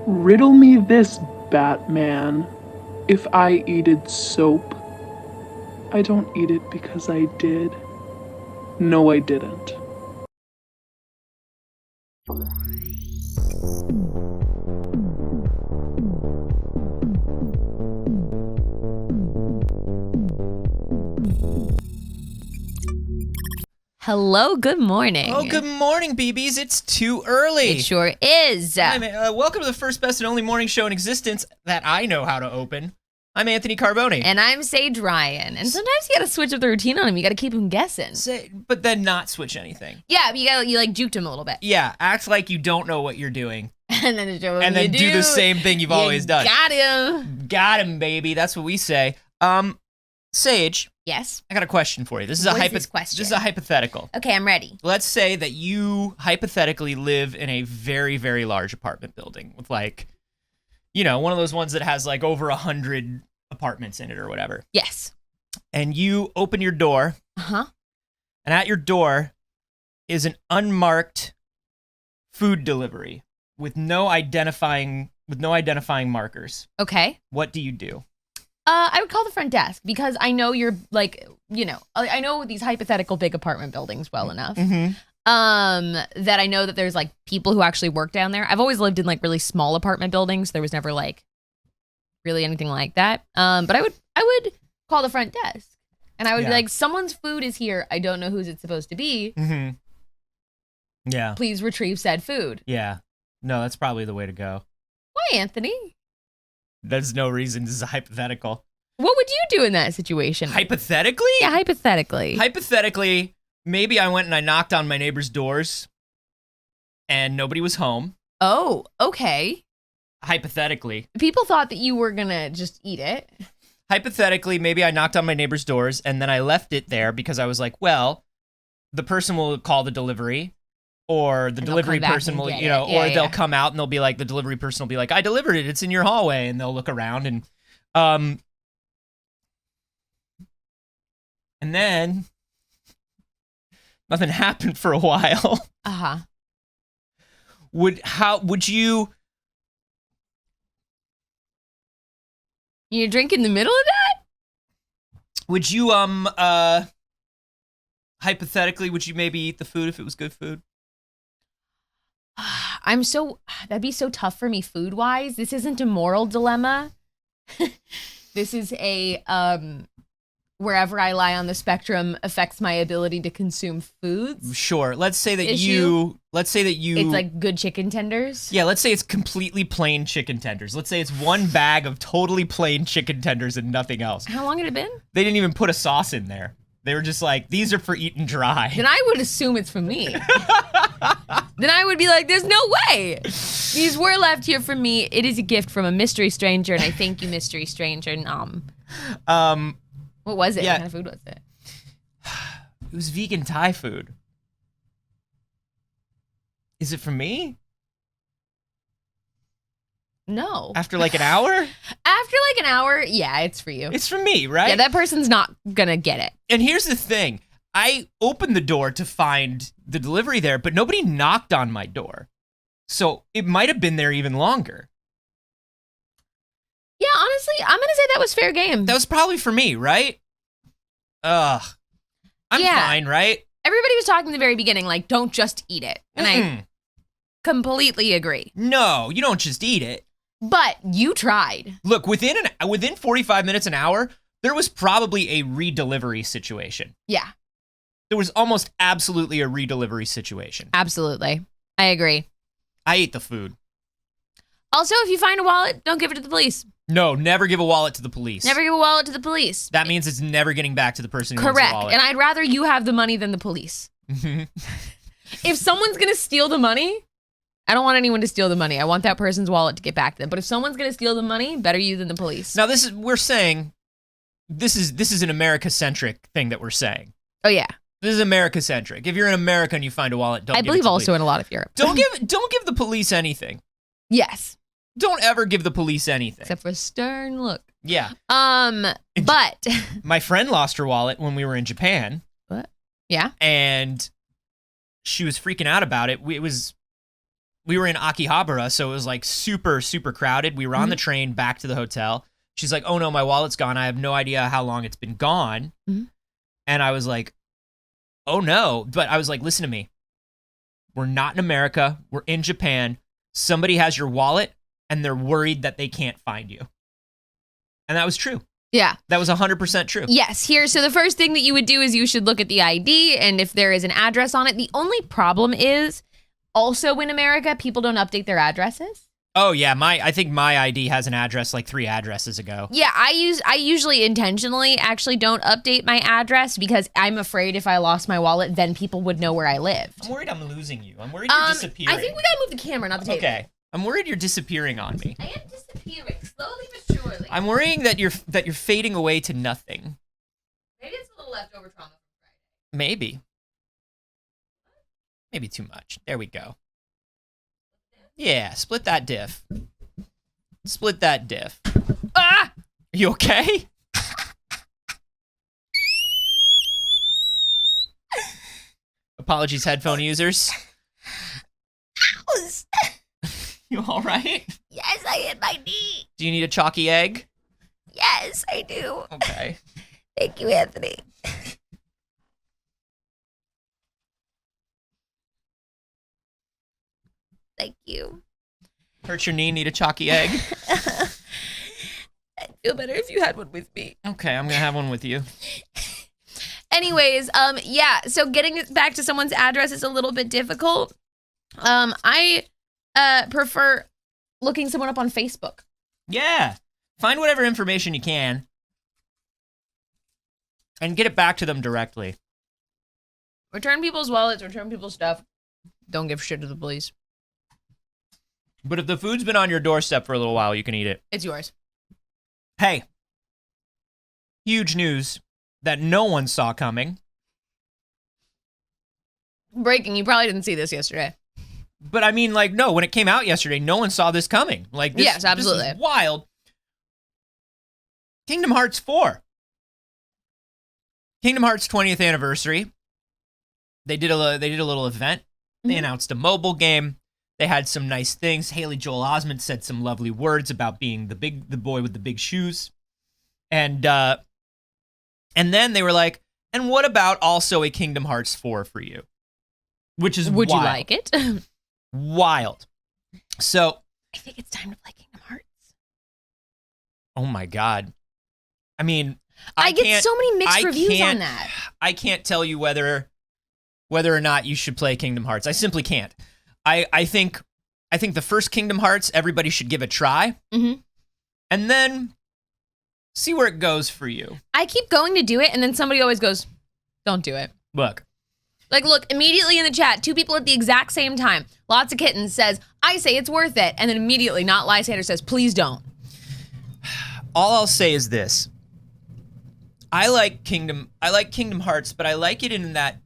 Riddle me this, Batman. If I eated soap, I don't eat it because I did. No, I didn't. Hello, good morning. Oh, good morning, BBs. It's too early. It sure is. Hi, welcome to the first, best, and only morning show in existence that I know how to open. I'm Anthony Carboni. And I'm Saige Ryan. And sometimes you gotta switch up the routine on him. You gotta keep him guessing. But then not switch anything. Yeah, but you like juked him a little bit. Yeah, act like you don't know what you're doing. And then show him and then do the same thing you've always done. Got him. Got him, baby. That's what we say. Saige. Yes. I got a question for you. This is this question? This is a hypothetical. Okay, I'm ready. Let's say that you hypothetically live in a very, very large apartment building with one of those ones that has like over 100 apartments in it or whatever. Yes. And you open your door. Uh-huh. And at your door is an unmarked food delivery with no identifying markers. Okay. What do you do? I would call the front desk because I know you're I know these hypothetical big apartment buildings well enough. Mm-hmm. That I know that there's like people who actually work down there. I've always lived in like really small apartment buildings. There was never like really anything like that. But I would call the front desk and I would be like, someone's food is here. I don't know whose it's supposed to be. Mm-hmm. Yeah. Please retrieve said food. Yeah. No, that's probably the way to go. Why, Anthony? There's no reason. This is a hypothetical. What would you do in that situation? Hypothetically? Yeah, hypothetically. Hypothetically, maybe I went and I knocked on my neighbor's doors and nobody was home. Oh, okay. Hypothetically. People thought that you were gonna just eat it. Hypothetically, maybe I knocked on my neighbor's doors and then I left it there because I was like, well, the person will call the delivery. Or the delivery person will, or they'll come out and they'll be like, the delivery person will be like, I delivered it. It's in your hallway. And they'll look around and then nothing happened for a while. Uh-huh. Would you drink in the middle of that? Would you, hypothetically, would you maybe eat the food if it was good food? That'd be so tough for me food-wise. This isn't a moral dilemma. This is a, wherever I lie on the spectrum affects my ability to consume foods. Sure. Let's say that it's like good chicken tenders. Yeah, let's say it's completely plain chicken tenders. Let's say it's one bag of totally plain chicken tenders and nothing else. How long had it been? They didn't even put a sauce in there. They were just like, these are for eating dry. Then I would assume it's for me. Then I would be like, there's no way. These were left here for me. It is a gift from a mystery stranger, and I thank you, mystery stranger. What was it? Yeah. What kind of food was it? It was vegan Thai food. Is it for me? No. After like an hour? After like an hour, yeah, it's for you. It's for me, right? Yeah, that person's not gonna get it. And here's the thing. I opened the door to find the delivery there, but nobody knocked on my door. So it might have been there even longer. Yeah, honestly, I'm gonna say that was fair game. That was probably for me, right? Ugh. I'm fine, right? Everybody was talking in the very beginning, like, don't just eat it. And I completely agree. No, you don't just eat it. But you tried. Look, within 45 minutes, an hour, there was probably a redelivery situation. Yeah. There was almost absolutely a redelivery situation. Absolutely. I agree. I ate the food. Also, if you find a wallet, don't give it to the police. No, never give a wallet to the police. Never give a wallet to the police. That means it's never getting back to the person who owns Correct. the wallet. And I'd rather you have the money than the police. If someone's going to steal the money, I don't want anyone to steal the money. I want that person's wallet to get back to them. But if someone's going to steal the money, better you than the police. Now, we're saying this is an America-centric thing that we're saying. Oh, yeah. This is America-centric. If you're in America and you find a wallet, don't give it to believe the also police. in a lot of Europe. Don't give the police anything. Yes. Don't ever give the police anything. Except for a stern look. Yeah. But my friend lost her wallet when we were in Japan. What? Yeah. And she was freaking out about it. It was we were in Akihabara, so it was like super, super crowded. We were on the train back to the hotel. She's like, oh no, my wallet's gone. I have no idea how long it's been gone. And I was like, oh no. But I was like, listen to me. We're not in America. We're in Japan. Somebody has your wallet and they're worried that they can't find you. And that was true. Yeah. That was 100% true. Yes. So the first thing that you would do is you should look at the ID, and if there is an address on it. The only problem is also in America, people don't update their addresses. Oh yeah, I think my ID has an address like 3 addresses ago. Yeah, I usually intentionally actually don't update my address because I'm afraid if I lost my wallet, then people would know where I lived. I'm worried I'm losing you. I'm worried you're disappearing. I think we gotta move the camera, not the table. Okay. I'm worried you're disappearing on me. I am disappearing, slowly but surely. I'm worrying that you're fading away to nothing. Maybe it's a little leftover trauma from Friday. Maybe. Maybe too much. There we go. Yeah, split that diff. Split that diff. Ah! Are you okay? Apologies, headphone users. You all right? Yes, I hit my knee. Do you need a chalky egg? Yes, I do. Okay. Thank you, Anthony. Thank you. Hurt your knee, need a chalky egg? I'd feel better if you had one with me. Okay, I'm gonna have one with you. Anyways, yeah, so getting back to someone's address is a little bit difficult. I prefer looking someone up on Facebook. Yeah. Find whatever information you can and get it back to them directly. Return people's wallets, return people's stuff. Don't give shit to the police. But if the food's been on your doorstep for a little while, you can eat it. It's yours. Hey. Huge news that no one saw coming. Breaking, you probably didn't see this yesterday. But I mean, like, no, when it came out yesterday, no one saw this coming. Like, this, yes, absolutely. This is wild. Kingdom Hearts 4. Kingdom Hearts 20th anniversary. They did a little event. They announced a mobile game. They had some nice things. Haley Joel Osment said some lovely words about being the boy with the big shoes. And then they were like, and what about also a Kingdom Hearts 4 for you? Which is Would wild. you like it? Wild. So I think it's time to play Kingdom Hearts. Oh my God. I mean, I get so many mixed reviews on that. I can't tell you whether or not you should play Kingdom Hearts. I simply can't. I think the first Kingdom Hearts, everybody should give a try. Mm-hmm. And then see where it goes for you. I keep going to do it, and then somebody always goes, don't do it. Look, immediately in the chat, 2 people at the exact same time. Lots of Kittens says, I say it's worth it. And then immediately, Not Lysander says, please don't. All I'll say is this. I like Kingdom Hearts, but I like it in that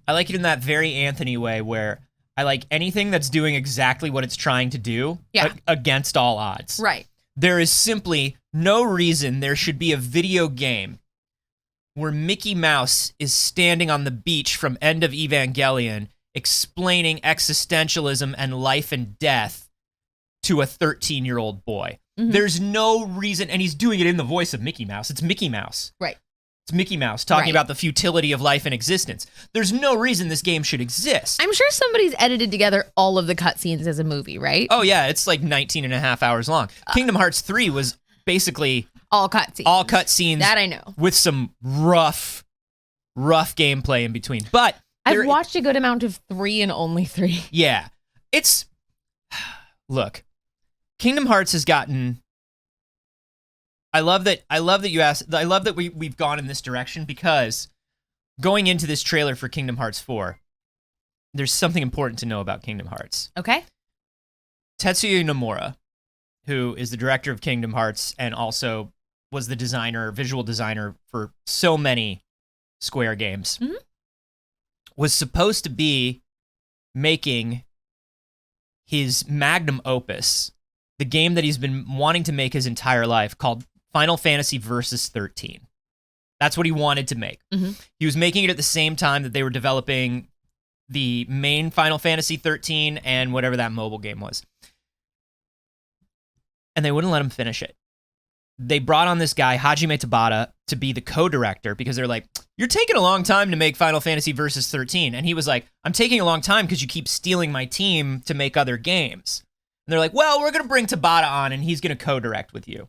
very Anthony way where I like anything that's doing exactly what it's trying to do against all odds. Right. There is simply no reason there should be a video game where Mickey Mouse is standing on the beach from End of Evangelion explaining existentialism and life and death to a 13-year-old boy. Mm-hmm. There's no reason, and he's doing it in the voice of Mickey Mouse. It's Mickey Mouse. Right. It's Mickey Mouse talking about the futility of life and existence. There's no reason this game should exist. I'm sure somebody's edited together all of the cutscenes as a movie, right? Oh, yeah. It's like 19 and a half hours long. Kingdom Hearts 3 was basically all cutscenes. All cutscenes. That I know. With some rough gameplay in between. But I've watched a good amount of 3 and only 3. Yeah. Look, Kingdom Hearts has gotten... I love that you asked. I love that we've gone in this direction because going into this trailer for Kingdom Hearts 4, there's something important to know about Kingdom Hearts. Okay. Tetsuya Nomura, who is the director of Kingdom Hearts and also was the visual designer for so many Square games, was supposed to be making his magnum opus, the game that he's been wanting to make his entire life, called Final Fantasy Versus 13. That's what he wanted to make. Mm-hmm. He was making it at the same time that they were developing the main Final Fantasy 13 and whatever that mobile game was. And they wouldn't let him finish it. They brought on this guy, Hajime Tabata, to be the co-director because they're like, you're taking a long time to make Final Fantasy Versus 13. And he was like, I'm taking a long time because you keep stealing my team to make other games. And they're like, well, we're going to bring Tabata on and he's going to co-direct with you.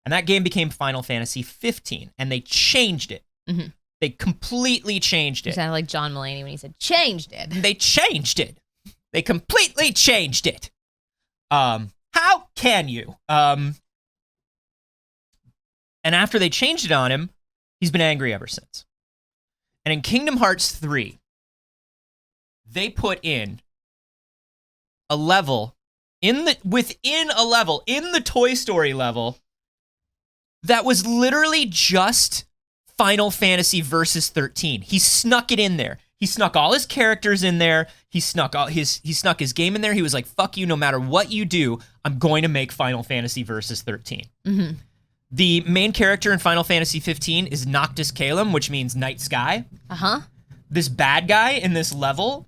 And that game became Final Fantasy 15. And they changed it. Mm-hmm. They completely changed it. You sounded like John Mulaney when he said, changed it. They changed it. They completely changed it. How can you? And after they changed it on him, he's been angry ever since. And in Kingdom Hearts 3, they put in a level within a level in the Toy Story level that was literally just Final Fantasy Versus 13. He snuck it in there. He snuck all his characters in there. He snuck his game in there. He was like, fuck you, no matter what you do, I'm going to make Final Fantasy Versus 13. Mm-hmm. The main character in Final Fantasy 15 is Noctis Calum, which means night sky. Uh-huh. This bad guy in this level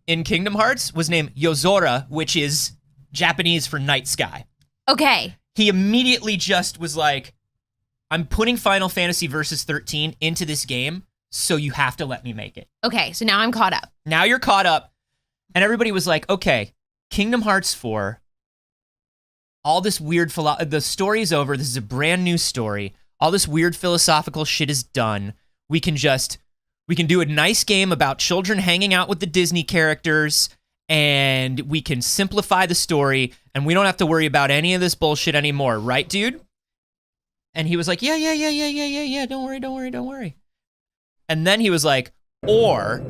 in Kingdom Hearts was named Yozora, which is Japanese for night sky. Okay. He immediately just was like, I'm putting Final Fantasy Versus 13 into this game, so you have to let me make it. Okay, so now I'm caught up. Now you're caught up. And everybody was like, okay, Kingdom Hearts 4, all this weird, the story's over. This is a brand new story. All this weird philosophical shit is done. We can do a nice game about children hanging out with the Disney characters, and we can simplify the story, and we don't have to worry about any of this bullshit anymore, right, dude? And he was like, yeah, don't worry. And then he was like, or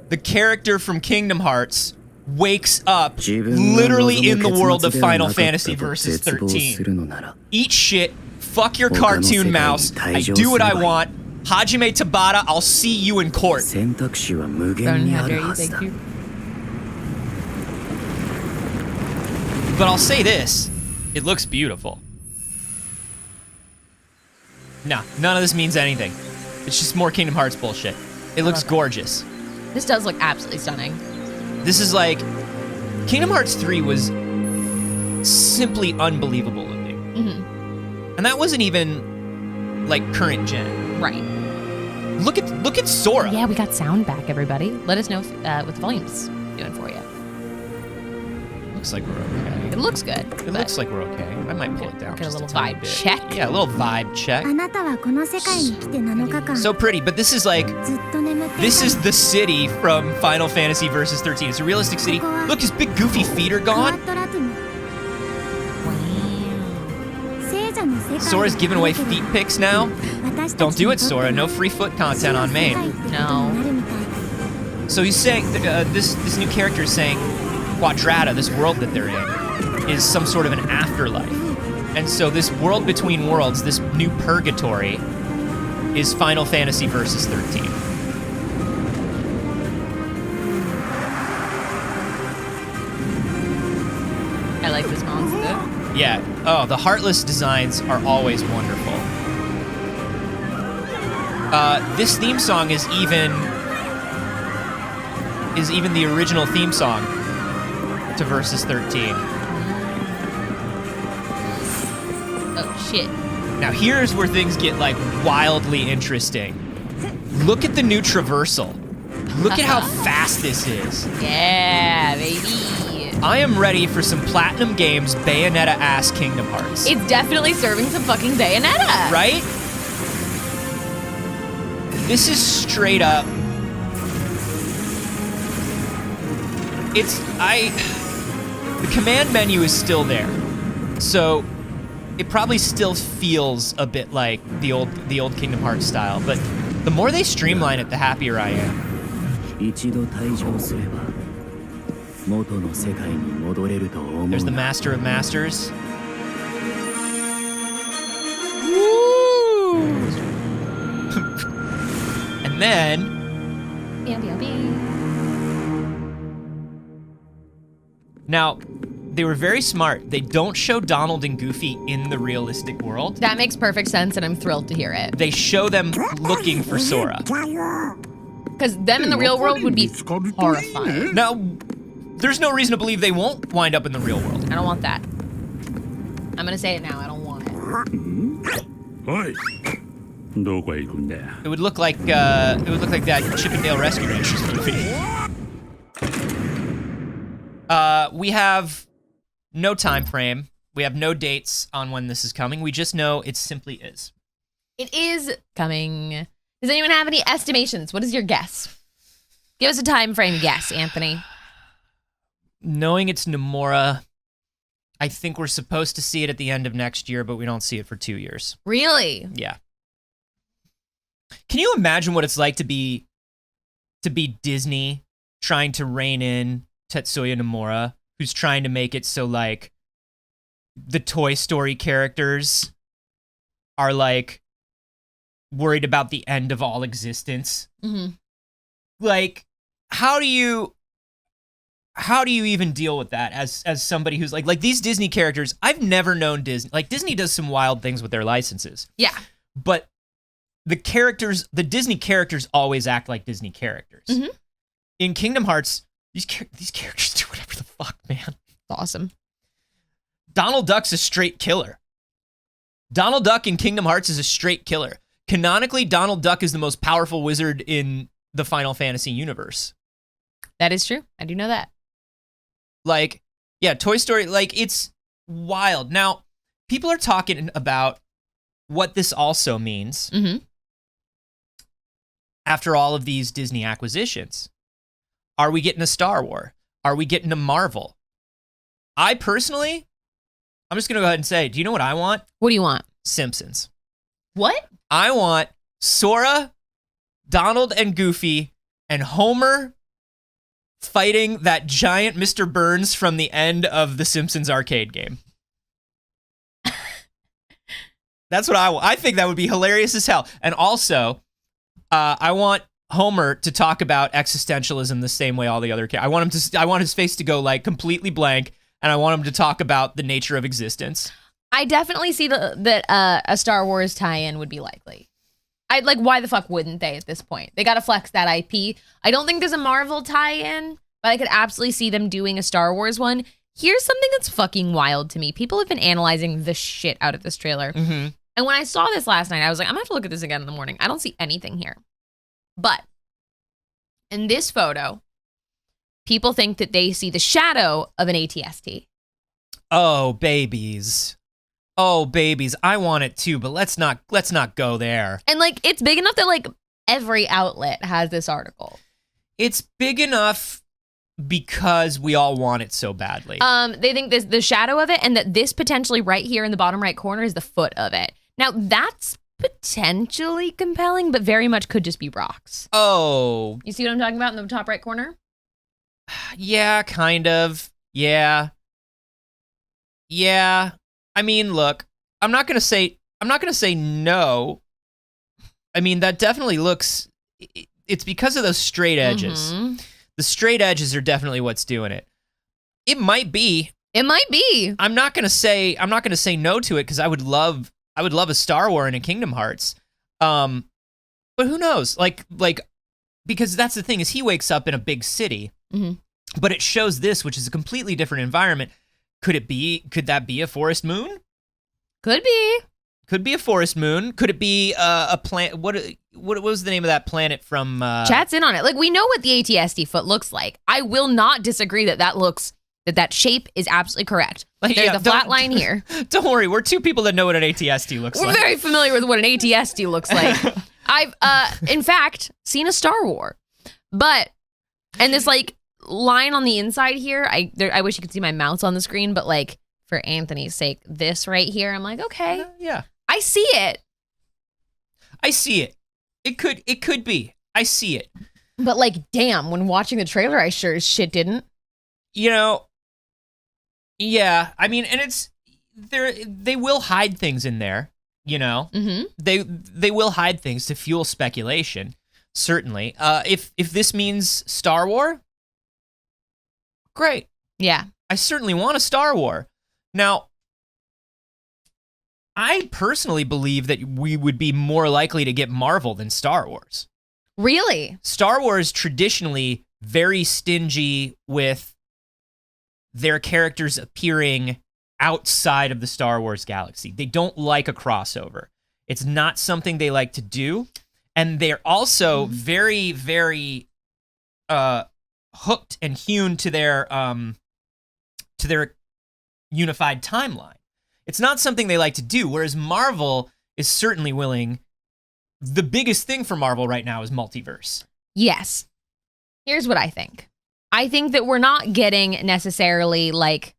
the character from Kingdom Hearts wakes up literally in the world of Final Fantasy Versus 13. Eat shit, fuck your cartoon mouse, I do what I want, Hajime Tabata, I'll see you in court. How dare you, thank you. But I'll say this, it looks beautiful. Nah, none of this means anything. It's just more Kingdom Hearts bullshit. It looks gorgeous. This does look absolutely stunning. This is like, Kingdom Hearts 3 was simply unbelievable looking. Mm-hmm. And that wasn't even like current gen. Right. Look at Sora. Yeah, we got sound back, everybody. Let us know what the volume's doing for you. Looks like we're okay. It looks good. It looks like we're okay. I might pull it down. Get a just little tiny vibe bit. check. Yeah, a little vibe check. So pretty, but this is like, this is the city from Final Fantasy Versus 13. It's a realistic city. Look, his big goofy feet are gone. Sora's giving away feet pics now. Don't do it, Sora. No free foot content on main. No. So he's saying, this new character is saying, Quadrata, this world that they're in, is some sort of an afterlife. And so this world between worlds, this new purgatory, is Final Fantasy Versus 13. I like this monster. Yeah. Oh, the Heartless designs are always wonderful. This theme song is even the original theme song to Versus 13. Oh, shit. Now here's where things get like wildly interesting. Look at the new traversal. Look at how fast this is. Yeah, baby. I am ready for some Platinum Games Bayonetta-ass Kingdom Hearts. It's definitely serving some fucking Bayonetta. Right? This is straight up. The command menu is still there. So it probably still feels a bit like the old Kingdom Hearts style, but the more they streamline it, the happier I am. There's the Master of Masters. Woo! And then now, they were very smart. They don't show Donald and Goofy in the realistic world. That makes perfect sense, and I'm thrilled to hear it. They show them looking for Sora. Because them in the real world would be horrifying. Now, there's no reason to believe they won't wind up in the real world. I don't want that. I'm gonna say it now. I don't want it. It would look like that Chippendale Rescue Rangers movie. We have no time frame. We have no dates on when this is coming. We just know it simply is. It is coming. Does anyone have any estimations? What is your guess? Give us a time frame guess, Anthony. Knowing it's Nomura, I think we're supposed to see it at the end of next year, but we don't see it for 2 years. Really? Yeah. Can you imagine what it's like to be Disney trying to rein in Tetsuya Nomura, who's trying to make it so, like, the Toy Story characters are, like, worried about the end of all existence? Mm-hmm. Like, how do you even deal with that as somebody who's like these Disney characters? I've never known Disney. Like, Disney does some wild things with their licenses. Yeah. But the Disney characters always act like Disney characters. Mm-hmm. In Kingdom Hearts, these characters do whatever the fuck, man. Awesome. Donald Duck's a straight killer. Donald Duck in Kingdom Hearts is a straight killer. Canonically, Donald Duck is the most powerful wizard in the Final Fantasy universe. That is true. I do know that. Like, yeah, Toy Story, like, it's wild. Now, people are talking about what this also means after all of these Disney acquisitions. Are we getting a Star Wars? Are we getting a Marvel? I personally, I'm just going to go ahead and say, do you know what I want? What do you want? Simpsons. What? I want Sora, Donald and Goofy, and Homer fighting that giant Mr. Burns from the end of the Simpsons arcade game. That's what I want. I think that would be hilarious as hell. And also, I want Homer to talk about existentialism the same way all the other kids. I want his face to go, like, completely blank, and I want him to talk about the nature of existence. I definitely see that a Star Wars tie-in would be likely. I'd like, why the fuck wouldn't they at this point? They got to flex that IP. I don't think there's a Marvel tie-in, but I could absolutely see them doing a Star Wars one. Here's something that's fucking wild to me. People have been analyzing the shit out of this trailer. Mm-hmm. And when I saw this last night, I was like, I'm gonna have to look at this again in the morning. I don't see anything here. But in this photo, people think that they see the shadow of an ATST. Oh, babies. Oh, babies. I want it too, but let's not go there. And like, it's big enough that like every outlet has this article. It's big enough because we all want it so badly. They think this the shadow of it, and that this potentially right here in the bottom right corner is the foot of it. Now that's potentially compelling, but very much could just be rocks. Oh. You see what I'm talking about in the top right corner? Yeah, kind of. Yeah. Yeah. I mean, look, I'm not gonna say no. I mean, that definitely looks. It's because of those straight edges. Mm-hmm. The straight edges are definitely what's doing it. It might be. It might be. I'm not gonna say no to it because I would love a Star Wars and a Kingdom Hearts. But who knows? Like because that's the thing is he wakes up in a big city, but it shows this, which is a completely different environment. Could that be a forest moon? Could be. Could be a forest moon. Could it be a planet? What was the name of that planet from? Chat's in on it. Like, we know what the ATSD foot looks like. I will not disagree that shape is absolutely correct. Like, There's a flat line here. Don't worry, we're two people that know what an ATSD looks like. We're very familiar with what an ATSD looks like. I've, in fact, seen a Star Wars. And this, like, line on the inside here, I wish you could see my mouse on the screen, but, like, for Anthony's sake, this right here, I'm like, okay. Yeah. I see it. It could be. I see it. But, like, damn, when watching the trailer, I sure as shit didn't. You know, yeah. I mean, and they will hide things in there, you know? Mm-hmm. They will hide things to fuel speculation, certainly. If this means Star Wars, great. Yeah. I certainly want a Star Wars. Now, I personally believe that we would be more likely to get Marvel than Star Wars. Really? Star Wars traditionally very stingy with their characters appearing outside of the Star Wars galaxy. They don't like a crossover. It's not something they like to do. And they're also very, very hooked and hewn to their unified timeline. It's not something they like to do, whereas Marvel is certainly willing. The biggest thing for Marvel right now is multiverse. Yes. Here's what I think. I think that we're not getting necessarily like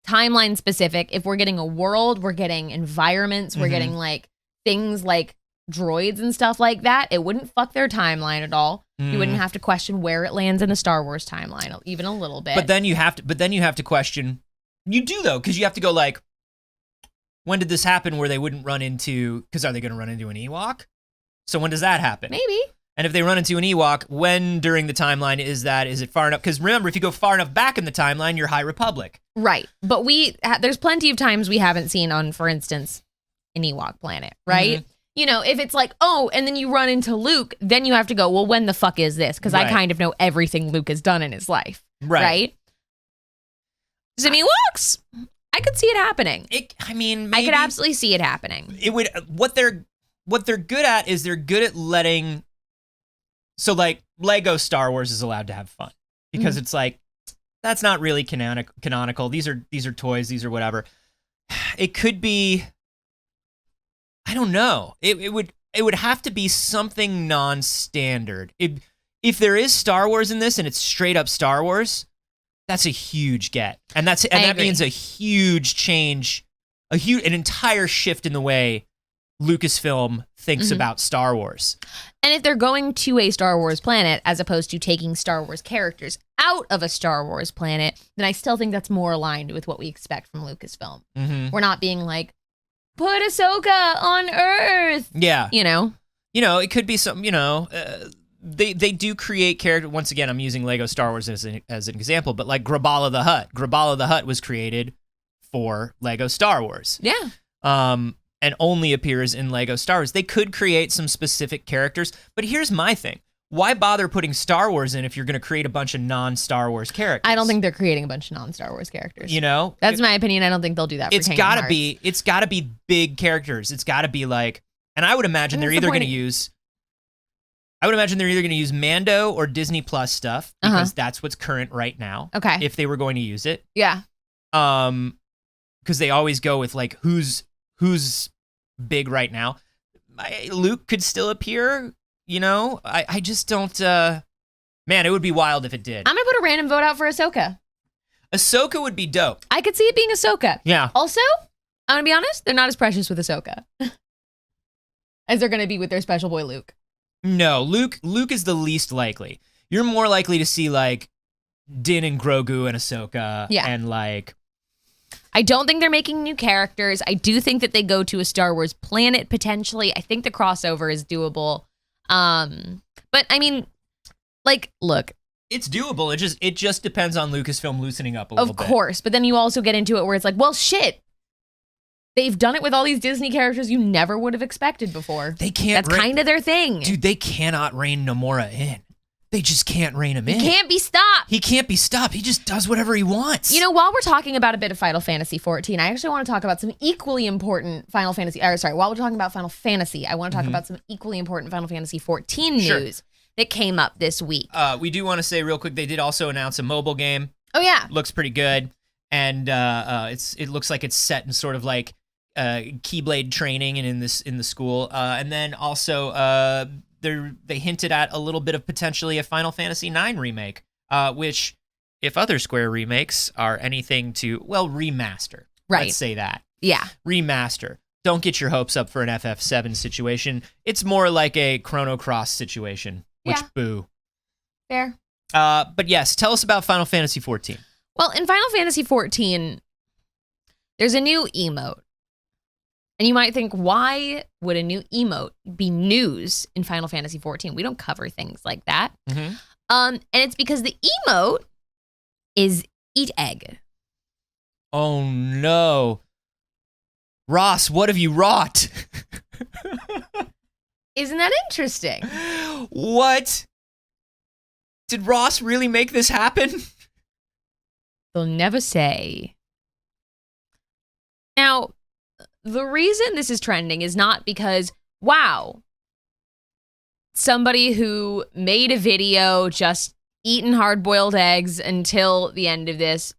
timeline specific. If we're getting a world, we're getting environments, we're getting like things like droids and stuff like that. It wouldn't fuck their timeline at all. You wouldn't have to question where it lands in the Star Wars timeline, even a little bit. But then you have to question. You do though, because you have to go like, when did this happen where they wouldn't run into? Because are they going to run into an Ewok? So when does that happen? Maybe. And if they run into an Ewok, when during the timeline is that? Is it far enough? Because remember, if you go far enough back in the timeline, you're High Republic. Right. But there's plenty of times we haven't seen on, for instance, an Ewok planet, right? You know, if it's like, oh, and then you run into Luke, then you have to go, well, when the fuck is this? Because I kind of know everything Luke has done in his life. Right? Some Ewoks, I could see it happening. Maybe, I could absolutely see it happening. It would. What they're good at is they're good at letting. So like Lego Star Wars is allowed to have fun because it's like that's not really canonical. These are toys. These are whatever. It could be. I don't know. It would have to be something non-standard. If there is Star Wars in this and it's straight up Star Wars, that's a huge get, and that means a huge change, an entire shift in the way Lucasfilm thinks about Star Wars. And if they're going to a Star Wars planet as opposed to taking Star Wars characters out of a Star Wars planet, then I still think that's more aligned with what we expect from Lucasfilm. We're not being like, put Ahsoka on Earth. Yeah. You know, it could be something, they do create character. Once again, I'm using Lego Star Wars as an example, but like Graballa the Hutt. Graballa the Hutt was created for Lego Star Wars. Yeah. And only appears in Lego Star Wars. They could create some specific characters, but here's my thing. Why bother putting Star Wars in if you're going to create a bunch of non-Star Wars characters? I don't think they're creating a bunch of non-Star Wars characters. That's my opinion. I don't think they'll do that. It's got to be big characters. It's got to be like, and I would imagine they're either going to use. I would imagine they're either going to use Mando or Disney Plus stuff because that's what's current right now. Okay. If they were going to use it. Yeah. Because they always go with like who's big right now. Luke could still appear. I just don't. Man, it would be wild if it did. I'm gonna put a random vote out for Ahsoka. Ahsoka would be dope. I could see it being Ahsoka. Yeah. Also, I'm gonna be honest, they're not as precious with Ahsoka as they're gonna be with their special boy Luke. No, Luke is the least likely. You're more likely to see like Din and Grogu and Ahsoka. Yeah. And like. I don't think they're making new characters. I do think that they go to a Star Wars planet potentially. I think the crossover is doable. But I mean, like, look. It's doable. It just depends on Lucasfilm loosening up a little bit. Of course. But then you also get into it where it's like, well, shit. They've done it with all these Disney characters you never would have expected before. They can't. That's kind of their thing. Dude, they cannot rein Nomura in. They just can't rein him in. He can't be stopped. He can't be stopped. He just does whatever he wants. While we're talking about a bit of Final Fantasy 14, I actually want to talk about some equally important while we're talking about Final Fantasy, I want to talk about some equally important Final Fantasy 14 news that came up this week. We do want to say real quick, they did also announce a mobile game. Oh, yeah. Looks pretty good. And it looks like it's set in sort of like Keyblade training and in the school. And then also they hinted at a little bit of potentially a Final Fantasy IX remake, which, if other Square remakes are anything to, remaster. Right. Let's say that. Yeah. Remaster. Don't get your hopes up for an FF7 situation. It's more like a Chrono Cross situation, which boo. Fair. But yes, tell us about Final Fantasy 14. Well, in Final Fantasy 14, there's a new emote. And you might think, why would a new emote be news in Final Fantasy 14? We don't cover things like that. And it's because the emote is Eat Egg. Oh, no. Ross, what have you wrought? Isn't that interesting? What? Did Ross really make this happen? They'll never say. Now, the reason this is trending is not because, wow, somebody who made a video just eating hard-boiled eggs until the end of this.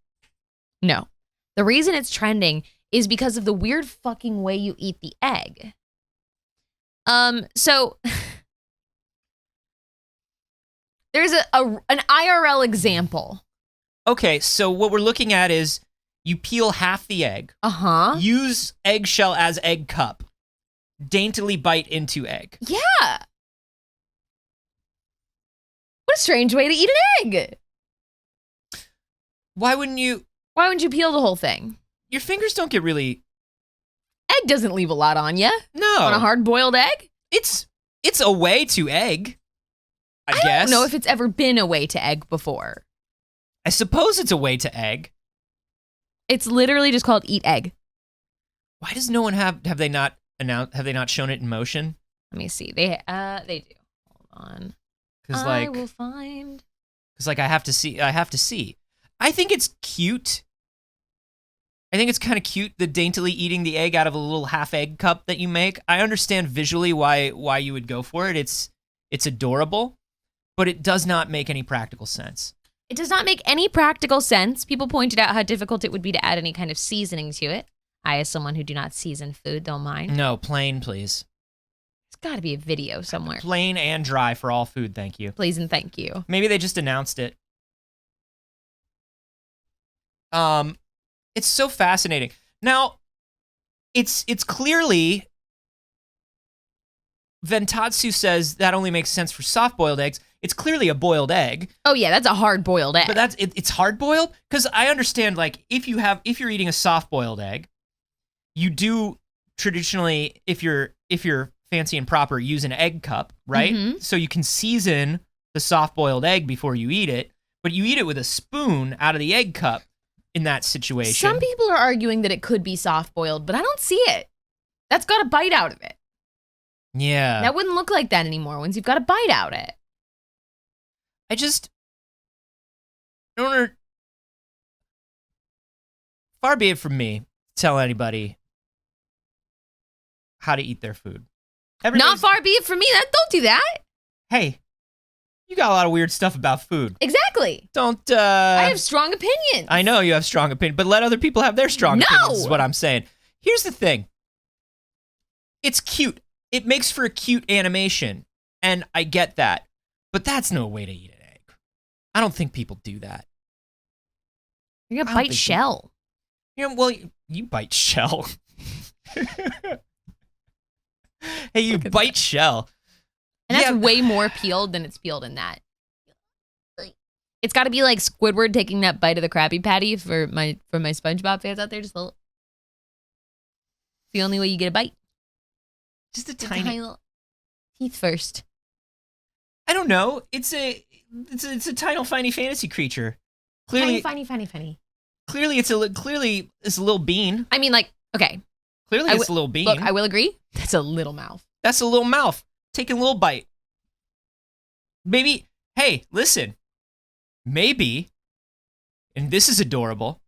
No. The reason it's trending is because of the weird fucking way you eat the egg. So there's an IRL example. Okay, so what we're looking at is you peel half the egg. Uh-huh. Use eggshell as egg cup. Daintily bite into egg. Yeah. What a strange way to eat an egg. Why wouldn't you peel the whole thing? Your fingers don't get really... Egg doesn't leave a lot on you. No. On a hard-boiled egg? It's a way to egg, I guess. I don't know if it's ever been a way to egg before. I suppose it's a way to egg. It's literally just called eat egg. Why does no one have they not shown it in motion? Let me see. They do. Hold on. I will find. Cuz like I have to see. I think it's cute. I think it's kind of cute, the daintily eating the egg out of a little half egg cup that you make. I understand visually why you would go for it. It's adorable, but it does not make any practical sense. It does not make any practical sense. People pointed out how difficult it would be to add any kind of seasoning to it. I, as someone who do not season food, don't mind. No, plain, please. There's got to be a video somewhere. Plain and dry for all food, thank you. Please and thank you. Maybe they just announced it. It's so fascinating. Now, it's clearly... Ventatsu says that only makes sense for soft-boiled eggs. It's clearly a boiled egg. Oh yeah, that's a hard-boiled egg. But it's hard-boiled? Because I understand, like, if you're eating a soft-boiled egg, you do traditionally, if you're fancy and proper, use an egg cup, right? Mm-hmm. So you can season the soft-boiled egg before you eat it, but you eat it with a spoon out of the egg cup in that situation. Some people are arguing that it could be soft-boiled, but I don't see it. That's got a bite out of it. Yeah. That wouldn't look like that anymore once you've got a bite out of it. I don't. Far be it from me to tell anybody how to eat their food. Not far be it from me. Don't do that. Hey, you got a lot of weird stuff about food. Exactly. Don't. I have strong opinions. I know you have strong opinions, but let other people have their strong opinions, is what I'm saying. Here's the thing. It's cute. It makes for a cute animation, and I get that, but that's no way to eat an egg. I don't think people do that. You're gonna bite shell. Well, you bite shell. Hey, you bite shell. And that's way more peeled than it's peeled in that. It's got to be like Squidward taking that bite of the Krabby Patty for my SpongeBob fans out there. Just a little. It's the only way you get a bite. Just a tiny little teeth first. I don't know. It's a tiny fantasy creature. Clearly, funny. Clearly, it's a little bean. I mean, like, okay. Clearly, it's a little bean. Look, I will agree. That's a little mouth. That's a little mouth. Taking a little bite. Maybe. Hey, listen. Maybe, and this is adorable.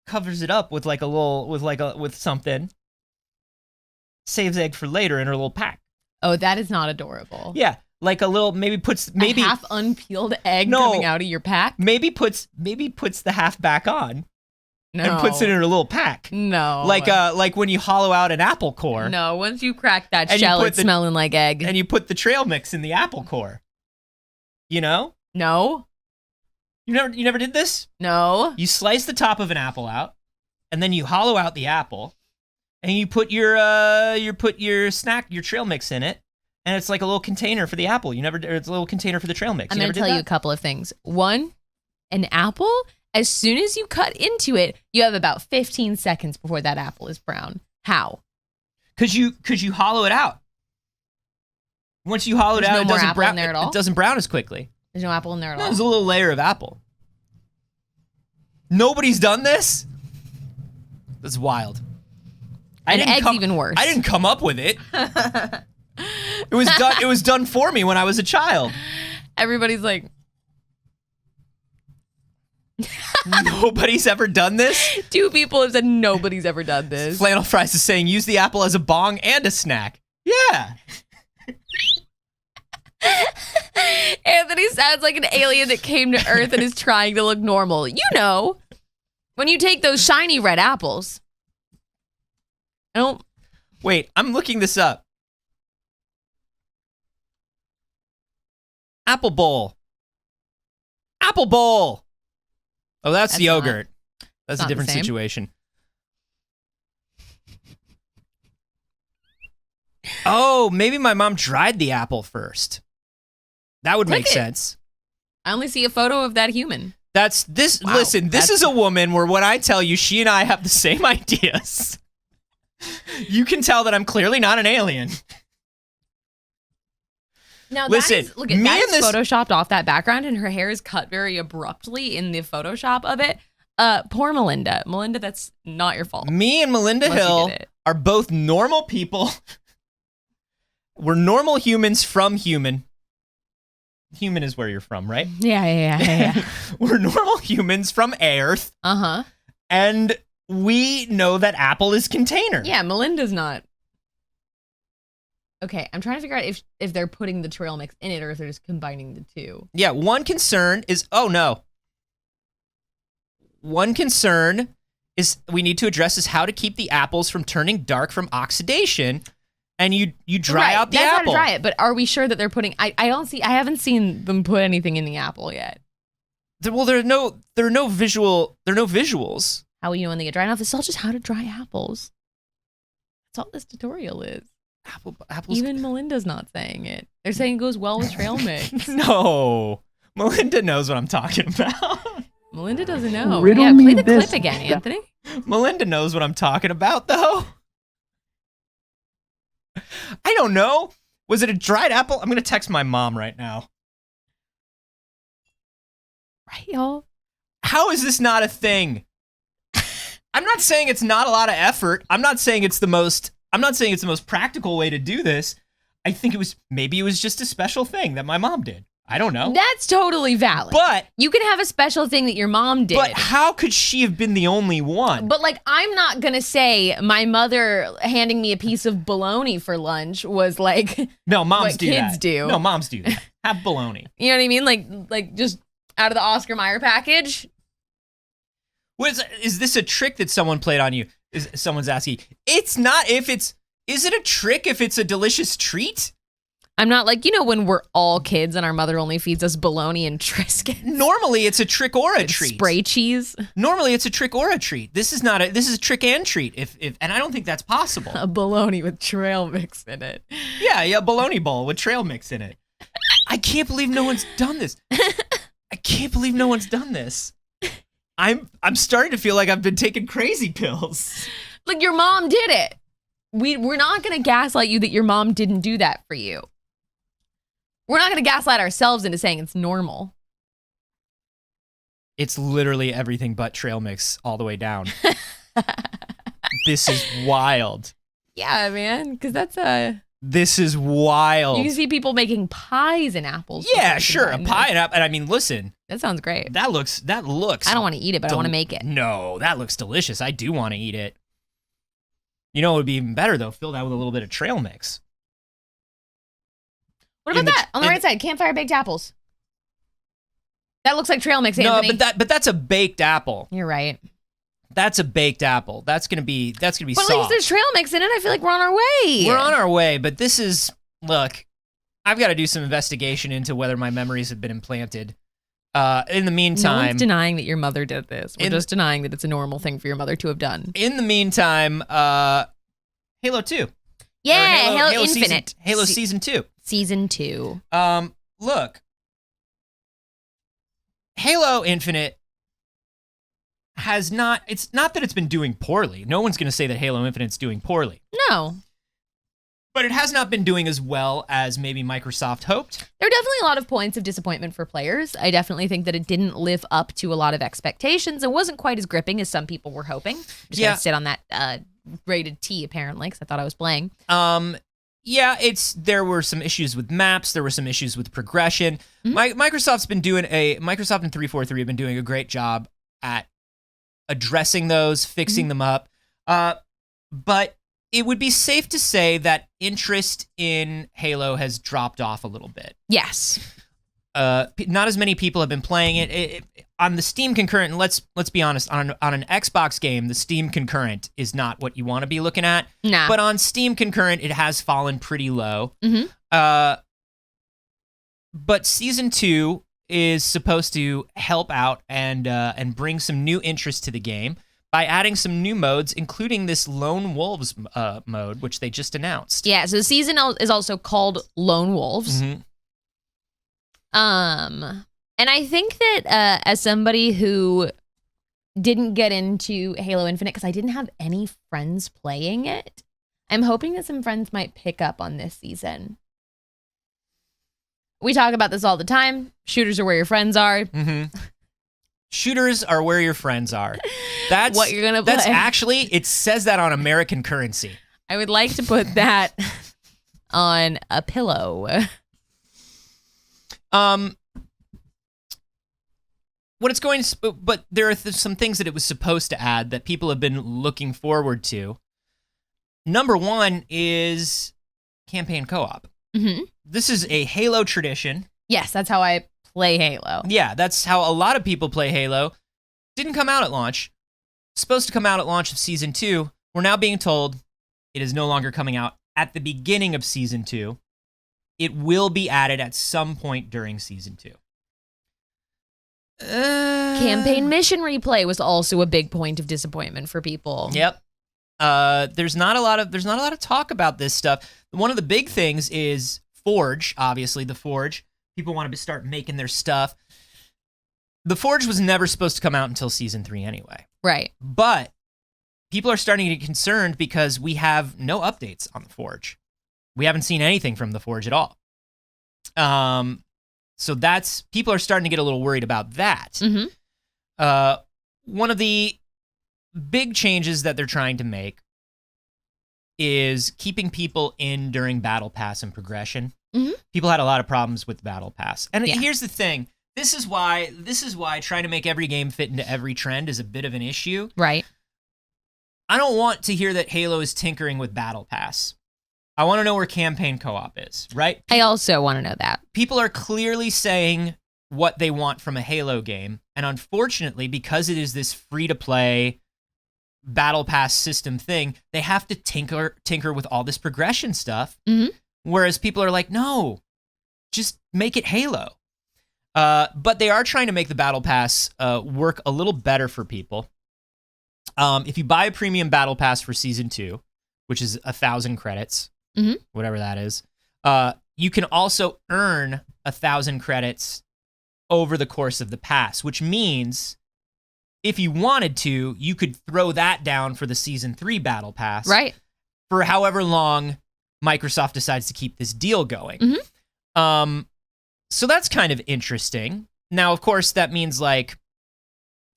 Covers it up with like a little, with something. Saves egg for later in her little pack. Oh, that is not adorable. Yeah, like a little, maybe a half unpeeled egg coming out of your pack. Maybe puts the half back on. No. And puts it in her little pack. No. Like when you hollow out an apple core. No, once you crack that shell, it's smelling like egg. And you put the trail mix in the apple core. You know? No. You never did this? No. You slice the top of an apple out, and then you hollow out the apple, and you put your trail mix in it, and it's like a little container for the apple. It's a little container for the trail mix. I'm going to tell you a couple of things. One, an apple, as soon as you cut into it, you have about 15 seconds before that apple is brown. How? Because you hollow it out. Once you hollow it out, it doesn't brown there at all. It doesn't brown as quickly. There's no apple in there at all. There's a little layer of apple. Nobody's done this? That's wild. Eggs even worse. I didn't come up with it. It was done. It was done for me when I was a child. Everybody's like, nobody's ever done this. 2 people have said nobody's ever done this. Flannel Fries is saying use the apple as a bong and a snack. Yeah. Anthony sounds like an alien that came to Earth and is trying to look normal. You know, when you take those shiny red apples. I don't. Wait, I'm looking this up. Apple bowl. Apple bowl. Oh, that's the yogurt. That's a different situation. Oh, maybe my mom dried the apple first. That would make sense. I only see a photo of that human. That's this. Wow, listen, this is a woman where when I tell you she and I have the same ideas, you can tell that I'm clearly not an alien. Now, listen, look at that is photoshopped off that background, and her hair is cut very abruptly in the Photoshop of it. Poor Melinda. Melinda, that's not your fault. Me and Melinda Hill are both normal people. We're normal humans from human. Human is where you're from, right? Yeah. We're normal humans from Earth. Uh-huh. And we know that apple is container. Yeah, Melinda's not. Okay, I'm trying to figure out if they're putting the trail mix in it or if they're just combining the two. Yeah, one concern is, oh no. One concern is we need to address is how to keep the apples from turning dark from oxidation. And you dry out the apple. That's how to dry it, but are we sure that they're putting, I haven't seen them put anything in the apple yet. Well, there are no visuals. How will you know when they get dry enough? It's all just how to dry apples. That's all this tutorial is. Apples. Even Melinda's not saying it. They're saying it goes well with trail mix. No. Melinda knows what I'm talking about. Melinda doesn't know. Riddle me play the this. clip again, Anthony. Melinda knows what I'm talking about, though. I don't know. Was it a dried apple? I'm going to text my mom right now. Right, y'all? How is this not a thing? I'm not saying it's not a lot of effort. I'm not saying it's the most practical way to do this. I think maybe it was just a special thing that my mom did. I don't know. That's totally valid. But you can have a special thing that your mom did. But how could she have been the only one? But like, I'm not gonna say my mother handing me a piece of bologna for lunch was like no, moms what do kids that. do. No, moms do that. Have bologna. You know what I mean? Like just out of the Oscar Mayer package. Is this a trick that someone played on you? Someone's asking. It's not. Is it a trick if it's a delicious treat? I'm not like, when we're all kids and our mother only feeds us bologna and Triscuits. Normally it's a trick or a treat. Spray cheese. Normally it's a trick or a treat. This is a trick and treat. And I don't think that's possible. A bologna with trail mix in it. Yeah, bologna bowl with trail mix in it. I can't believe no one's done this. I'm starting to feel like I've been taking crazy pills. Like your mom did it. We're not going to gaslight you that your mom didn't do that for you. We're not going to gaslight ourselves into saying it's normal. It's literally everything but trail mix all the way down. This is wild. Yeah, man, because This is wild. You can see people making pies and apples. Yeah, sure, a pie and apple. And I mean, listen. That sounds great. That looks. I don't want to eat it, but I want to make it. No, that looks delicious. I do want to eat it. You know, it would be even better though. Fill that with a little bit of trail mix. What about that? On the right side, campfire baked apples. That looks like trail mix, Anthony. No, but that's a baked apple. You're right. That's a baked apple. That's gonna be soft. But at least there's trail mix in it. I feel like we're on our way. We're on our way, but this is look. I've got to do some investigation into whether my memories have been implanted. In the meantime, no one's denying that your mother did this. We're just denying that it's a normal thing for your mother to have done. In the meantime, Halo 2. Yeah, Halo Infinite. Halo Season 2. Season 2. Look. Halo Infinite has not, it's not that it's been doing poorly. No one's going to say that Halo Infinite's doing poorly. No. But it has not been doing as well as maybe Microsoft hoped. There are definitely a lot of points of disappointment for players. I definitely think that it didn't live up to a lot of expectations. It wasn't quite as gripping as some people were hoping. Just gonna sit on that rated T apparently because I thought I was playing. Yeah, there were some issues with maps. There were some issues with progression. Microsoft and 343 have been doing a great job at addressing those, fixing them up. But it would be safe to say that interest in Halo has dropped off a little bit. Yes. Not as many people have been playing it. On the Steam concurrent, and let's be honest, on an Xbox game, the Steam concurrent is not what you want to be looking at. Nah. But on Steam concurrent, it has fallen pretty low. But Season 2 is supposed to help out and bring some new interest to the game by adding some new modes, including this Lone Wolves mode, which they just announced. Yeah, so the season is also called Lone Wolves. And I think that as somebody who didn't get into Halo Infinite because I didn't have any friends playing it, I'm hoping that some friends might pick up on this season. We talk about this all the time. Shooters are where your friends are. Shooters are where your friends are. That's what you're gonna play. That's actually, it says that on American currency. I would like to put that on a pillow. But there are some things that it was supposed to add that people have been looking forward to. Number one is campaign co-op. This is a Halo tradition. Yes, that's how I play Halo. Yeah, that's how a lot of people play Halo. Didn't come out at launch. Supposed to come out at launch of Season 2. We're now being told it is no longer coming out at the beginning of Season 2. It will be added at some point during Season 2. Campaign mission replay was also a big point of disappointment for people. Yep. There's not a lot of talk about this stuff. One of the big things is Forge, obviously, the Forge. People want to start making their stuff. The Forge was never supposed to come out until Season 3 anyway. Right. But people are starting to get concerned because we have no updates on the Forge. We haven't seen anything from the Forge at all. So people are starting to get a little worried about that. One of the big changes that they're trying to make is keeping people in during Battle Pass and progression. People had a lot of problems with Battle Pass. And here's the thing. This is why trying to make every game fit into every trend is a bit of an issue. Right. I don't want to hear that Halo is tinkering with Battle Pass. I want to know where campaign co-op is, right? I also want to know that. People are clearly saying what they want from a Halo game. And unfortunately, because it is this free-to-play Battle Pass system thing, they have to tinker with all this progression stuff. Whereas people are like, no, just make it Halo. But they are trying to make the Battle Pass work a little better for people. If you buy a premium Battle Pass for Season 2, which is 1,000 credits, whatever that is, you can also earn 1,000 credits over the course of the pass, which means if you wanted to, you could throw that down for the Season 3 Battle Pass. Right. For however long Microsoft decides to keep this deal going. So that's kind of interesting. Now, of course, that means like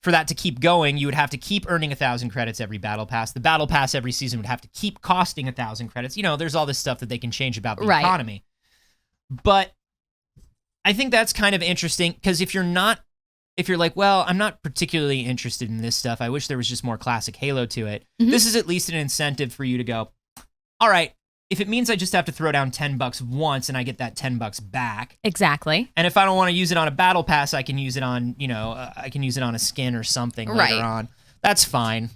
for that to keep going, you would have to keep earning 1,000 credits every Battle Pass. The Battle Pass every season would have to keep costing 1,000 credits. You know, there's all this stuff that they can change about the economy. But I think that's kind of interesting because if you're like, well, I'm not particularly interested in this stuff, I wish there was just more classic Halo to it. This is at least an incentive for you to go, all right, if it means I just have to throw down $10 once and I get that $10 back. Exactly. And if I don't want to use it on a Battle Pass, I can use it on, I can use it on a skin or something later on. That's fine.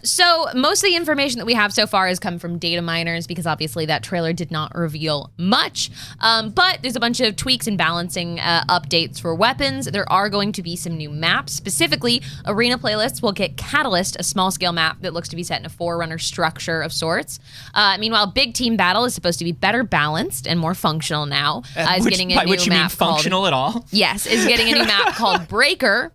So most of the information that we have so far has come from data miners because obviously that trailer did not reveal much. But there's a bunch of tweaks and balancing updates for weapons. There are going to be some new maps. Specifically, arena playlists will get Catalyst, a small-scale map that looks to be set in a Forerunner structure of sorts. Meanwhile, Big Team Battle is supposed to be better balanced and more functional now. Getting a by new which you map mean functional at all? Yes, is getting a new map called Breaker.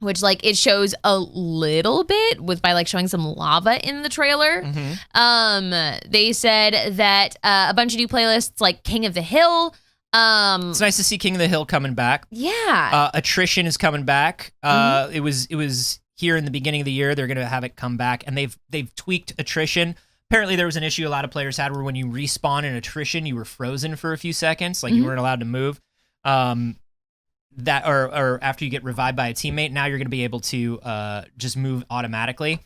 Which it shows a little bit by showing some lava in the trailer. They said that a bunch of new playlists like King of the Hill. It's nice to see King of the Hill coming back. Yeah. Attrition is coming back. It was here in the beginning of the year, they're going to have it come back, and they've tweaked attrition. Apparently, there was an issue a lot of players had where when you respawn in attrition, you were frozen for a few seconds, like you weren't allowed to move. That or after you get revived by a teammate, now you're going to be able to just move automatically.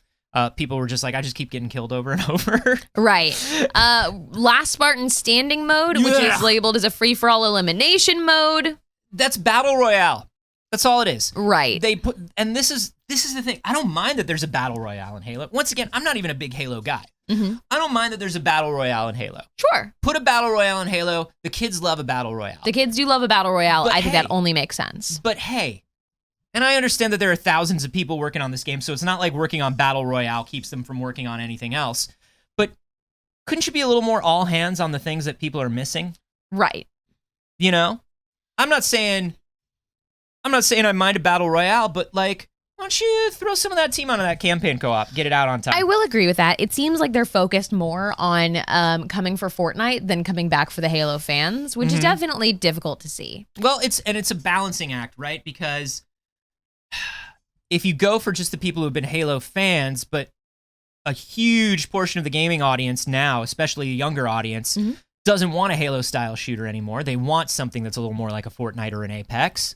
People were just like, I just keep getting killed over and over. Right. Last Spartan standing mode, which is labeled as a free-for-all elimination mode. That's Battle Royale. That's all it is. Right. They put, and this is the thing. I don't mind that there's a Battle Royale in Halo. Once again, I'm not even a big Halo guy. I don't mind that there's a Battle Royale in Halo. Sure. Put a Battle Royale in Halo. The kids love a Battle Royale. The kids do love a Battle Royale. But I think that only makes sense. But hey, and I understand that there are thousands of people working on this game, so it's not like working on Battle Royale keeps them from working on anything else. But couldn't you be a little more all hands on the things that people are missing? Right. You know? I'm not saying I mind a Battle Royale, but like, why don't you throw some of that team onto that campaign co-op, get it out on time? I will agree with that. It seems like they're focused more on coming for Fortnite than coming back for the Halo fans, which is definitely difficult to see. Well, it's a balancing act, right? Because if you go for just the people who've been Halo fans, but a huge portion of the gaming audience now, especially a younger audience, doesn't want a Halo-style shooter anymore. They want something that's a little more like a Fortnite or an Apex.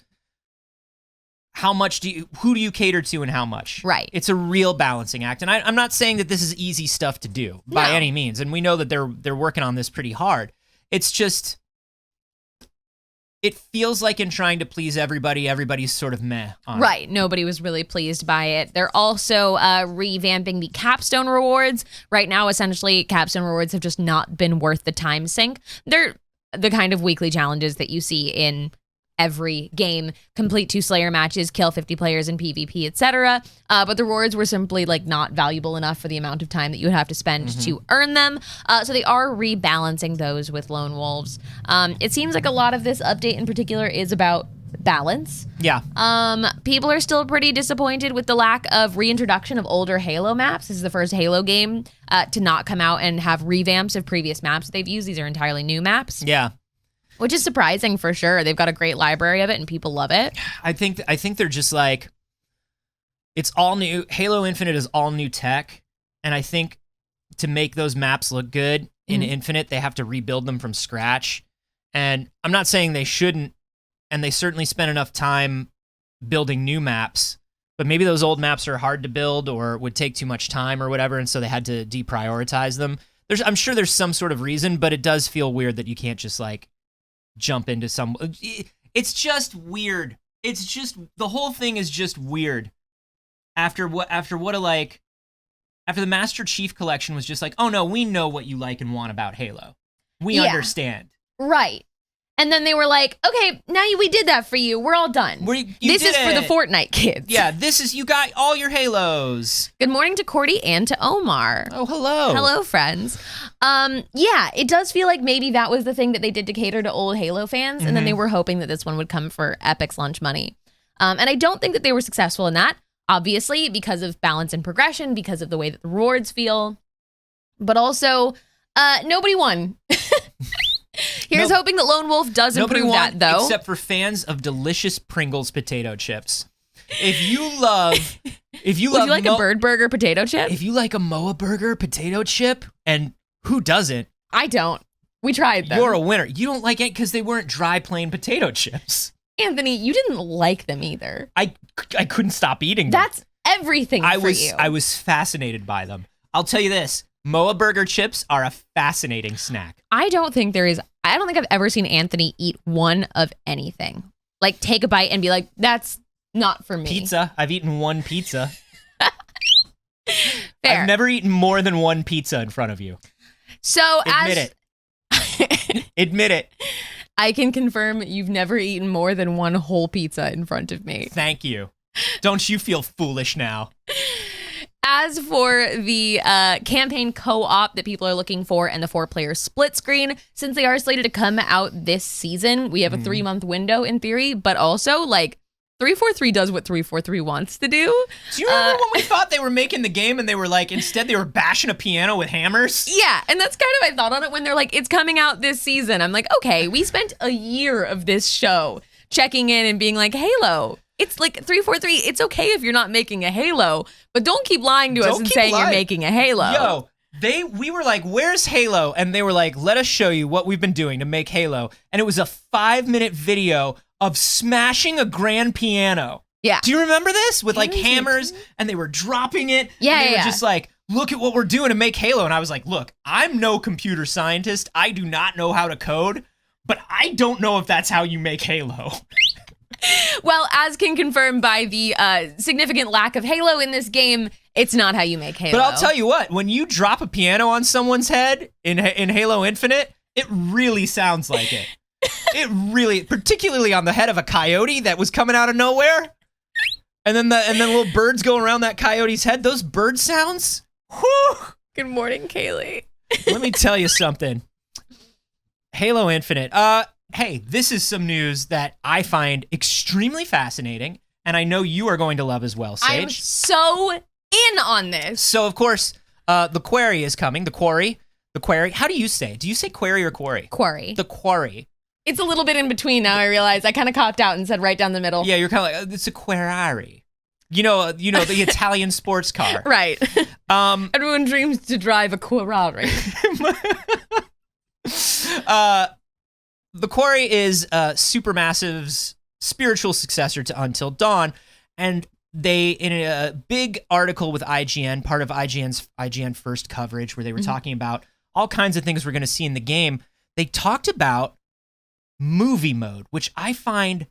Who do you cater to and how much? Right. It's a real balancing act. And I'm not saying that this is easy stuff to do by any means. And we know that they're working on this pretty hard. It's just, it feels like in trying to please everybody, everybody's sort of meh on Right. Nobody was really pleased by it. They're also revamping the capstone rewards. Right now, essentially, capstone rewards have just not been worth the time sink. They're the kind of weekly challenges that you see in every game: complete 2 Slayer matches, kill 50 players in PvP, etc. But the rewards were simply like not valuable enough for the amount of time that you would have to spend to earn them. So they are rebalancing those with Lone Wolves. It seems like a lot of this update in particular is about balance. Yeah. People are still pretty disappointed with the lack of reintroduction of older Halo maps. This is the first Halo game to not come out and have revamps of previous maps they've used. These are entirely new maps. Yeah. Which is surprising for sure. They've got a great library of it and people love it. I think they're just like, it's all new. Halo Infinite is all new tech. And I think to make those maps look good in Infinite, they have to rebuild them from scratch. And I'm not saying they shouldn't, and they certainly spent enough time building new maps, but maybe those old maps are hard to build or would take too much time or whatever, and so they had to deprioritize them. I'm sure there's some sort of reason, but it does feel weird that you can't just like jump into some. It's just weird. It's just, the whole thing is just weird. After the Master Chief Collection was just like, oh no, we know what you like and want about Halo. We understand. Right. And then they were like, okay, now we did that for you. We're all done. This is for the Fortnite kids. Yeah, you got all your Halos. Good morning to Cordy and to Omar. Oh, hello. Hello, friends. Yeah, it does feel like maybe that was the thing that they did to cater to old Halo fans, and then they were hoping that this one would come for Epic's lunch money. And I don't think that they were successful in that, obviously, because of balance and progression, because of the way that the rewards feel. But also, nobody won. Here's hoping that Lone Wolf does improve that, though. Except for fans of delicious Pringles potato chips. If you love, Would you like a Bird Burger potato chip? If you like a Moa Burger potato chip, and who doesn't? I don't. We tried them. You're a winner. You don't like it because they weren't dry, plain potato chips. Anthony, you didn't like them either. I couldn't stop eating them. That's everything for you. I was fascinated by them. I'll tell you this. Moa Burger chips are a fascinating snack. I don't think I've ever seen Anthony eat one of anything. Like, take a bite and be like, that's not for me. Pizza. I've eaten one pizza. Fair. I've never eaten more than one pizza in front of you. So Admit it. Admit it. I can confirm you've never eaten more than one whole pizza in front of me. Thank you. Don't you feel foolish now? As for the campaign co-op that people are looking for and the 4-player split screen, since they are slated to come out this season, we have a 3-month window in theory, but also like 343 does what 343 wants to do. Do you remember when we thought they were making the game and they were like, instead they were bashing a piano with hammers? Yeah, and that's kind of my thought on it when they're like, it's coming out this season. I'm like, okay, we spent a year of this show checking in and being like, Halo, It's like 343. It's okay if you're not making a Halo, but don't keep lying to us and saying you're making a Halo. Yo, we were like, where's Halo? And they were like, let us show you what we've been doing to make Halo. And it was a 5-minute video of smashing a grand piano. Yeah. Do you remember this? With like hammers, and they were dropping it. Yeah, and they were just like, look at what we're doing to make Halo. And I was like, look, I'm no computer scientist. I do not know how to code, but I don't know if that's how you make Halo. Well, as can confirm by the significant lack of Halo in this game, it's not how you make Halo. But I'll tell you what, when you drop a piano on someone's head in Halo Infinite, it really sounds like it. It really, particularly on the head of a coyote that was coming out of nowhere. And then little birds go around that coyote's head. Those bird sounds. Whew. Good morning, Kaylee. Let me tell you something. Halo Infinite. Hey, this is some news that I find extremely fascinating, and I know you are going to love as well, Saige. I'm so in on this. So, of course, the Quarry is coming. The Quarry. How do you say it? Do you say Quarry or Quarry? Quarry. The Quarry. It's a little bit in between now, I realize. I kind of copped out and said right down the middle. Yeah, you're kind of like, it's a Quarry. You know the Italian sports car. Right. Everyone dreams to drive a Quarry. The Quarry is Supermassive's spiritual successor to Until Dawn, and they, in a big article with IGN, part of IGN's IGN First coverage, where they were talking about all kinds of things we're going to see in the game, they talked about movie mode, which I find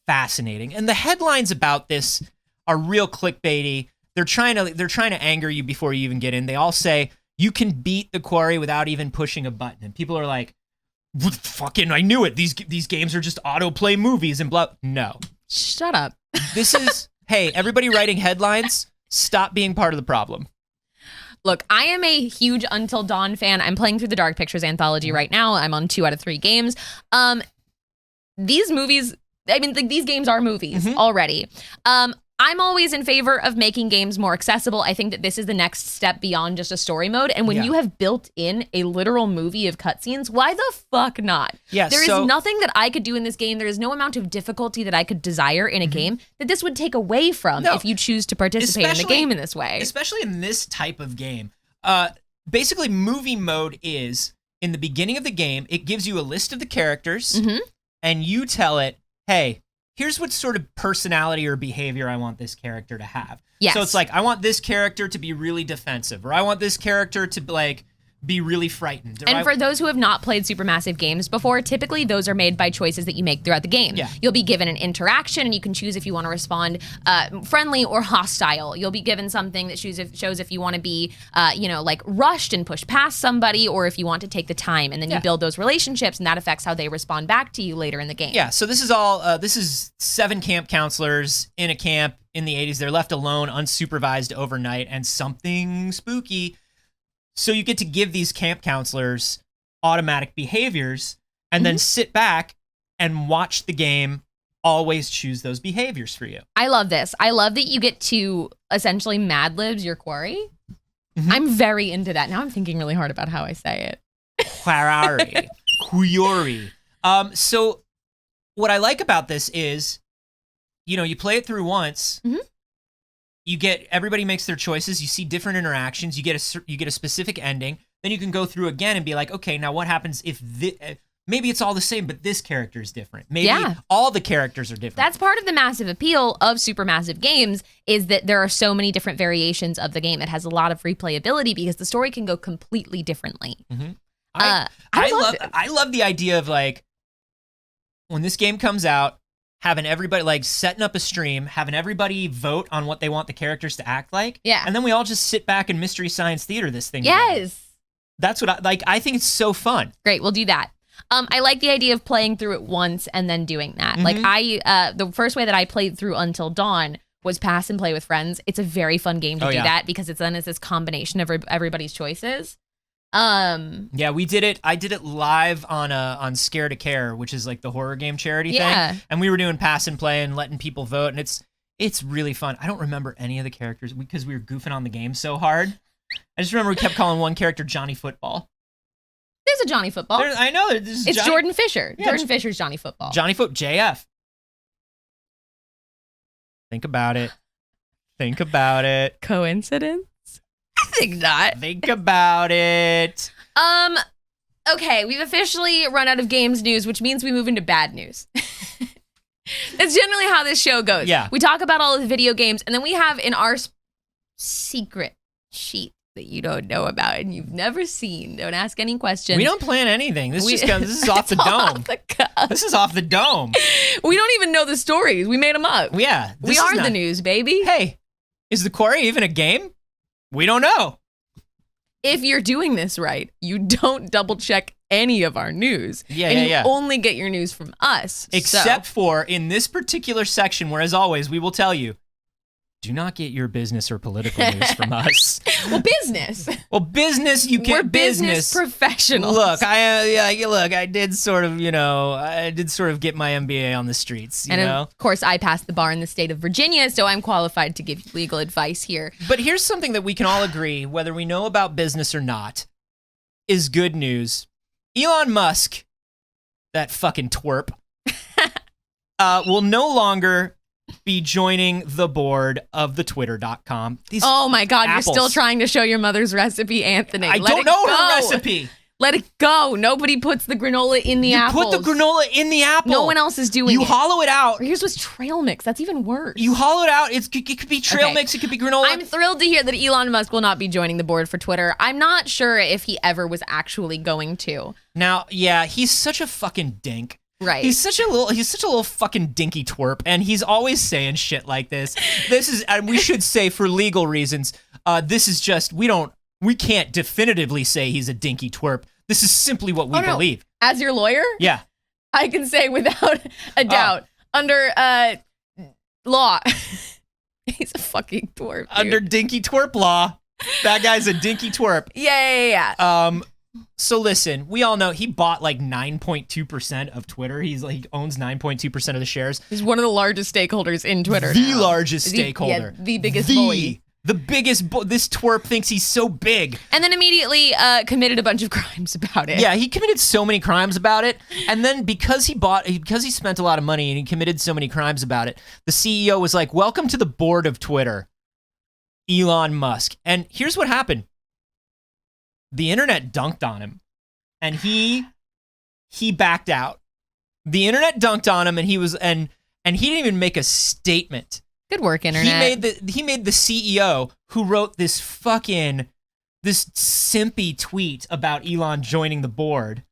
fascinating. And the headlines about this are real clickbaity. They're trying to anger you before you even get in. They all say you can beat the Quarry without even pushing a button, and people are like, fucking, I knew it. These games are just autoplay movies and blah. No. Shut up. This is, hey, everybody writing headlines, stop being part of the problem. Look, I am a huge Until Dawn fan. I'm playing through the Dark Pictures anthology right now. I'm on 2 out of 3 games. These movies, I mean, these games are movies already. I'm always in favor of making games more accessible. I think that this is the next step beyond just a story mode. And when you have built in a literal movie of cutscenes, why the fuck not? Yeah, there is nothing that I could do in this game. There is no amount of difficulty that I could desire in a game that this would take away from if you choose to participate in the game in this way. Especially in this type of game. Basically, movie mode is, in the beginning of the game, it gives you a list of the characters, and you tell it, hey, here's what sort of personality or behavior I want this character to have. Yes. So it's like, I want this character to be really defensive, or I want this character to like be really frightened. And for those who have not played supermassive games before, typically those are made by choices that you make throughout the game. Yeah. You'll be given an interaction, and you can choose if you want to respond friendly or hostile. You'll be given something that shows if you want to be, like rushed and push past somebody, or if you want to take the time, and then you build those relationships, and that affects how they respond back to you later in the game. Yeah, so this is all, this is 7 camp counselors in a camp in the 80s. They're left alone, unsupervised overnight, and something spooky. So you get to give these camp counselors automatic behaviors and then sit back and watch the game always choose those behaviors for you. I love this. I love that you get to essentially Mad Libs your Quarry. I'm very into that. Now I'm thinking really hard about how I say it. Quarry. Quarry. So what I like about this is, you play it through once. Everybody makes their choices. You see different interactions. You get a specific ending. Then you can go through again and be like, okay, now what happens if maybe it's all the same, but this character is different. Maybe all the characters are different. That's part of the massive appeal of supermassive games, is that there are so many different variations of the game. It has a lot of replayability because the story can go completely differently. I love the idea of, like, when this game comes out, having everybody, like, setting up a stream, having everybody vote on what they want the characters to act like. Yeah. And then we all just sit back and Mystery Science Theater this thing. Yes. Together. That's what I think it's so fun. Great, we'll do that. I like the idea of playing through it once and then doing that. Like, the first way that I played through Until Dawn was pass and play with friends. It's a very fun game to do that, because it's this combination of everybody's choices. Yeah, we did it. I did it live on Scare to Care, which is like the horror game charity thing. And we were doing pass and play and letting people vote, and it's really fun. I don't remember any of the characters because we were goofing on the game so hard. I just remember we kept calling one character Johnny Football. There's a Johnny Football. I know. It's Jordan Fisher. Yeah, Jordan Fisher's Johnny Football. JF. Think about it. Think about it. Coincidence? I think not. Think about it. Okay, we've officially run out of games news, which means we move into bad news. That's generally how this show goes. Yeah. We talk about all of the video games, and then we have in our secret sheet that you don't know about and you've never seen. Don't ask any questions. We don't plan anything. This is off the dome. This is off the dome. We don't even know the stories. We made them up. Yeah. We are the news, baby. Hey, is the Quarry even a game? We don't know. If you're doing this right, you don't double check any of our news. And you only get your news from us. Except for in this particular section where, as always, we will tell you, do not get your business or political news from us. Well, business. You get We're business professionals. Look, I did sort of get my MBA on the streets, you know? Of course, I passed the bar in the state of Virginia, so I'm qualified to give you legal advice here. But here's something that we can all agree, whether we know about business or not, is good news. Elon Musk, that fucking twerp, will no longer be joining the board of the Twitter.com. Oh my God, apples. You're still trying to show your mother's recipe, Anthony. I don't know her recipe. Let it go. Nobody puts the granola in the apples. You put the granola in the apple. No one else is doing it. You hollow it out. Or yours was trail mix. That's even worse. You hollow it out. It could be trail mix. It could be granola. I'm thrilled to hear that Elon Musk will not be joining the board for Twitter. I'm not sure if he ever was actually going to. Now, yeah, he's such a fucking dink. Right. He's such a little fucking dinky twerp, and he's always saying shit like this. This is, and we should say for legal reasons, this is just, we can't definitively say he's a dinky twerp. This is simply what we believe. As your lawyer? Yeah. I can say without a doubt, under law, he's a fucking twerp. Dude. Under dinky twerp law, that guy's a dinky twerp. Yeah. So listen, we all know he bought like 9.2% of Twitter. He owns 9.2% of the shares. He's one of the largest stakeholders in Twitter. The largest stakeholder. The biggest bully. The biggest. This twerp thinks he's so big. And then immediately committed a bunch of crimes about it. Yeah, he committed so many crimes about it. And then because he spent a lot of money and he committed so many crimes about it, the CEO was like, "Welcome to the board of Twitter, Elon Musk." And here's what happened. The internet dunked on him, and he backed out. The internet dunked on him, and he didn't even make a statement. Good work, internet. He made the CEO who wrote this simpy tweet about Elon joining the board.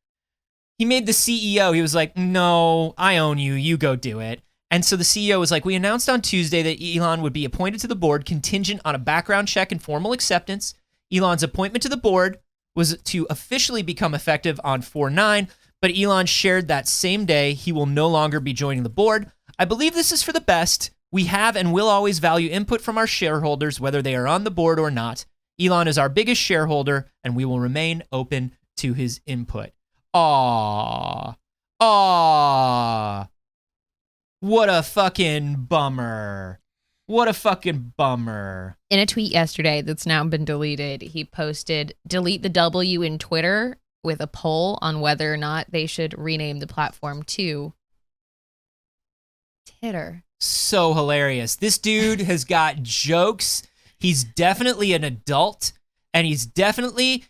He made the CEO. He was like, "No, I own you. You go do it." And so the CEO was like, "We announced on Tuesday that Elon would be appointed to the board contingent on a background check and formal acceptance. Elon's appointment to the board was to officially become effective on 4/9, but Elon shared that same day he will no longer be joining the board. I believe this is for the best. We have and will always value input from our shareholders, whether they are on the board or not. Elon is our biggest shareholder, and we will remain open to his input." Aww. What a fucking bummer. What a fucking bummer. In a tweet yesterday that's now been deleted, he posted, "Delete the W in Twitter," with a poll on whether or not they should rename the platform to Titter. So hilarious. This dude has got jokes. He's definitely an adult, and it's definitely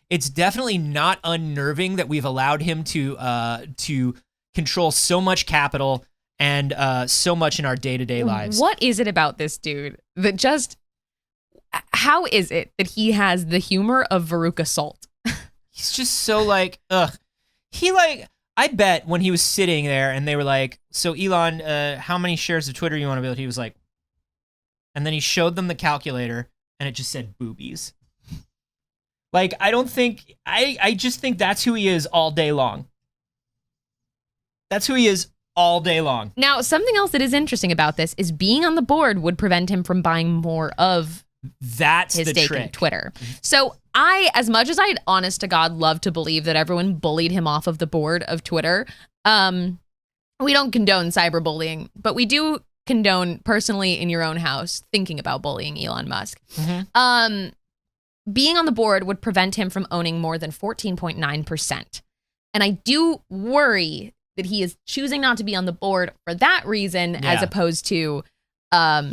not unnerving that we've allowed him to control so much capital and so much in our day-to-day lives. What is it about this dude that how is it that he has the humor of Veruca Salt? He's just so like, ugh. I bet when he was sitting there and they were like, "So Elon, how many shares of Twitter you want to build?" He was like, and then he showed them the calculator and it just said boobies. Like, I just think that's who he is all day long. That's who he is all day long. Now, something else that is interesting about this is being on the board would prevent him from buying more of his stake in Twitter. So as much as I'd honest to God love to believe that everyone bullied him off of the board of Twitter, we don't condone cyberbullying, but we do condone personally in your own house thinking about bullying Elon Musk. Mm-hmm. Being on the board would prevent him from owning more than 14.9%. And I do worry that he is choosing not to be on the board for that reason, as opposed to I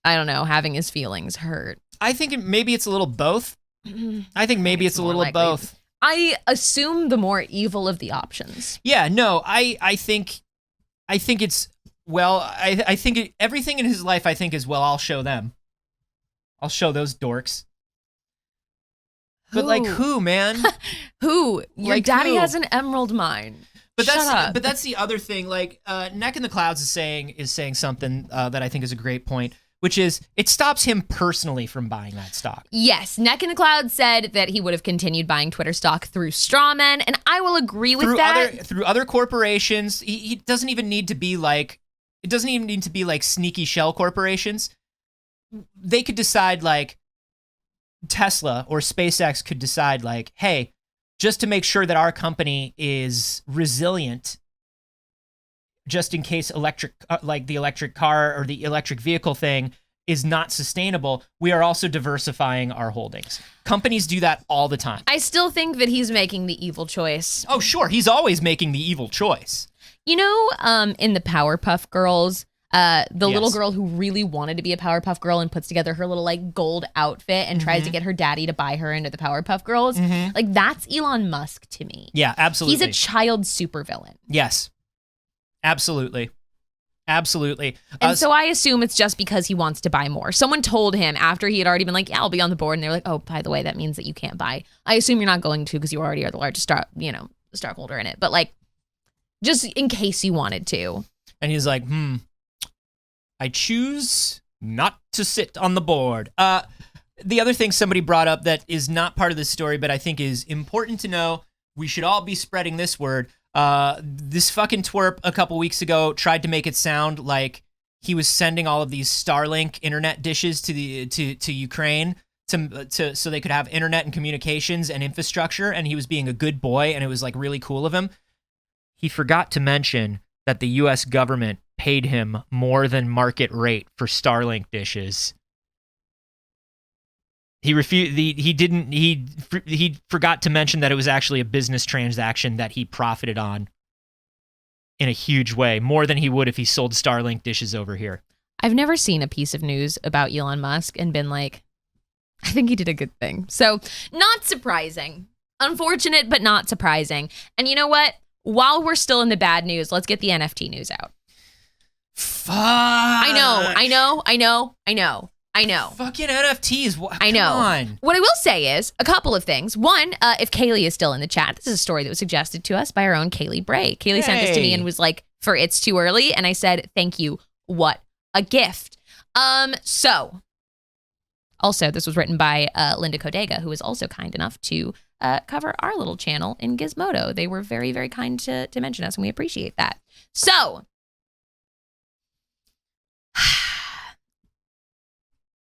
don't know, having his feelings hurt. I think maybe it's a little both. I think maybe it's a little of both. I assume the more evil of the options. Yeah, no, I think it's, well, I think everything in his life, I think is, well, I'll show them. I'll show those dorks. But like who, man? Who? Your like daddy who? has an emerald mine. But Shut up. that's the other thing. Like, Neck in the Clouds is saying something that I think is a great point, which is it stops him personally from buying that stock. Yes, Neck in the Clouds said that he would have continued buying Twitter stock through strawmen, and I will agree with that. Through other corporations, he doesn't even need to be like, it doesn't even need to be like sneaky shell corporations. They could decide, like Tesla or SpaceX could decide, like, hey, just to make sure that our company is resilient, just in case like the electric car or the electric vehicle thing is not sustainable, we are also diversifying our holdings. Companies do that all the time. I still think that he's making the evil choice. Oh, sure. He's always making the evil choice. You know, in the Powerpuff Girls, little girl who really wanted to be a Powerpuff Girl and puts together her little like gold outfit and tries to get her daddy to buy her into the Powerpuff Girls. Like that's Elon Musk to me. Yeah, absolutely. He's a child supervillain. Yes, absolutely. Absolutely. And so I assume it's just because he wants to buy more. Someone told him after he had already been like, yeah, I'll be on the board. And they're like, oh, by the way, that means that you can't buy. I assume you're not going to because you already are the largest stockholder in it. But like, just in case you wanted to. And he's like, I choose not to sit on the board. The other thing somebody brought up that is not part of this story, but I think is important to know, we should all be spreading this word. This fucking twerp a couple weeks ago tried to make it sound like he was sending all of these Starlink internet dishes to Ukraine so they could have internet and communications and infrastructure, and he was being a good boy, and it was like really cool of him. He forgot to mention that the U.S. government paid him more than market rate for Starlink dishes. He refused. He forgot to mention that it was actually a business transaction that he profited on in a huge way, more than he would if he sold Starlink dishes over here. I've never seen a piece of news about Elon Musk and been like, I think he did a good thing. So not surprising. Unfortunate, but not surprising. And you know what? While we're still in the bad news, let's get the NFT news out. Fuck. I know. Fucking NFTs. I know. Come on. What I will say is a couple of things. One, if Kaylee is still in the chat, this is a story that was suggested to us by our own Kaylee Bray. Kaylee sent this to me and was like, for It's Too Early. And I said, thank you. What a gift. So also, this was written by Linda Kodega, who was also kind enough to cover our little channel in Gizmodo. They were very, very kind to mention us, and we appreciate that. So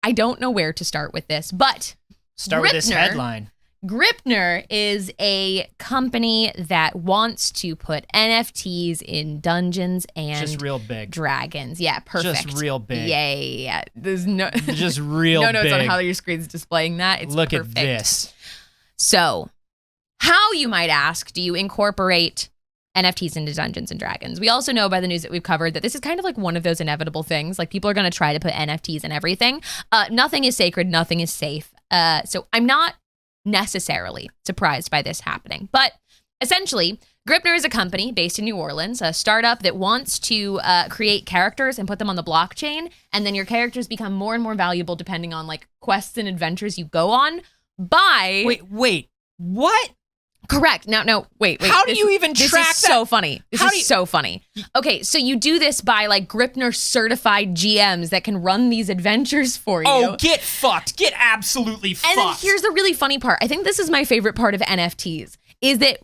I don't know where to start with this, but start with this headline. Gripner is a company that wants to put NFTs in Dungeons and just real big Dragons. Yeah, perfect. Just real big. Yeah. There's no just real no notes big. on how your screen's displaying that. It's Look perfect. at this. So, how, you might ask, do you incorporate NFTs into Dungeons and Dragons? We also know by the news that we've covered that this is kind of like one of those inevitable things. Like, people are going to try to put NFTs in everything. Nothing is sacred. Nothing is safe. So I'm not necessarily surprised by this happening. But essentially, Gripner is a company based in New Orleans, a startup that wants to create characters and put them on the blockchain. And then your characters become more and more valuable depending on like quests and adventures you go on by... Wait, what? Correct. No, wait. How do you even track that? This is so funny. This is so funny. Okay, so you do this by like Gripner certified GMs that can run these adventures for you. Oh, get fucked. Get absolutely fucked. And then here's the really funny part. I think this is my favorite part of NFTs. Is that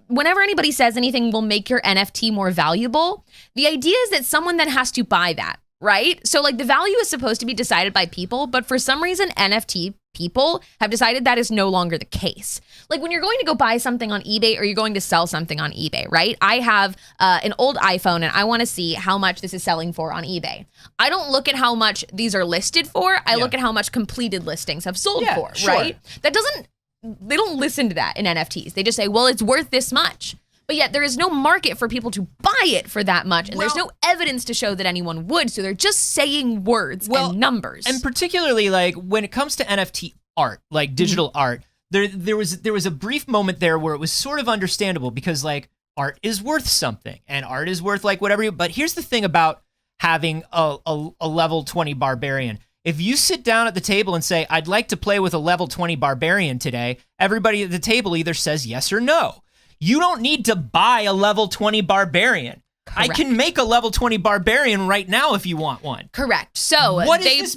whenever anybody says anything will make your NFT more valuable, the idea is that someone then has to buy that, right? So like the value is supposed to be decided by people, but for some reason NFT people have decided that is no longer the case. Like when you're going to go buy something on eBay or you're going to sell something on eBay, right? I have an old iPhone and I want to see how much this is selling for on eBay. I don't look at how much these are listed for. I look at how much completed listings have sold for, sure. right? They don't listen to that in NFTs. They just say, well, it's worth this much. But yet there is no market for people to buy it for that much. And there's no evidence to show that anyone would. So they're just saying words and numbers. And particularly like when it comes to NFT art, like digital art, there was a brief moment there where it was sort of understandable because like art is worth something and art is worth like whatever. But here's the thing about having a level 20 barbarian. If you sit down at the table and say, I'd like to play with a level 20 barbarian today, everybody at the table either says yes or no. You don't need to buy a level 20 barbarian. Correct. I can make a level 20 barbarian right now if you want one. Correct. So what is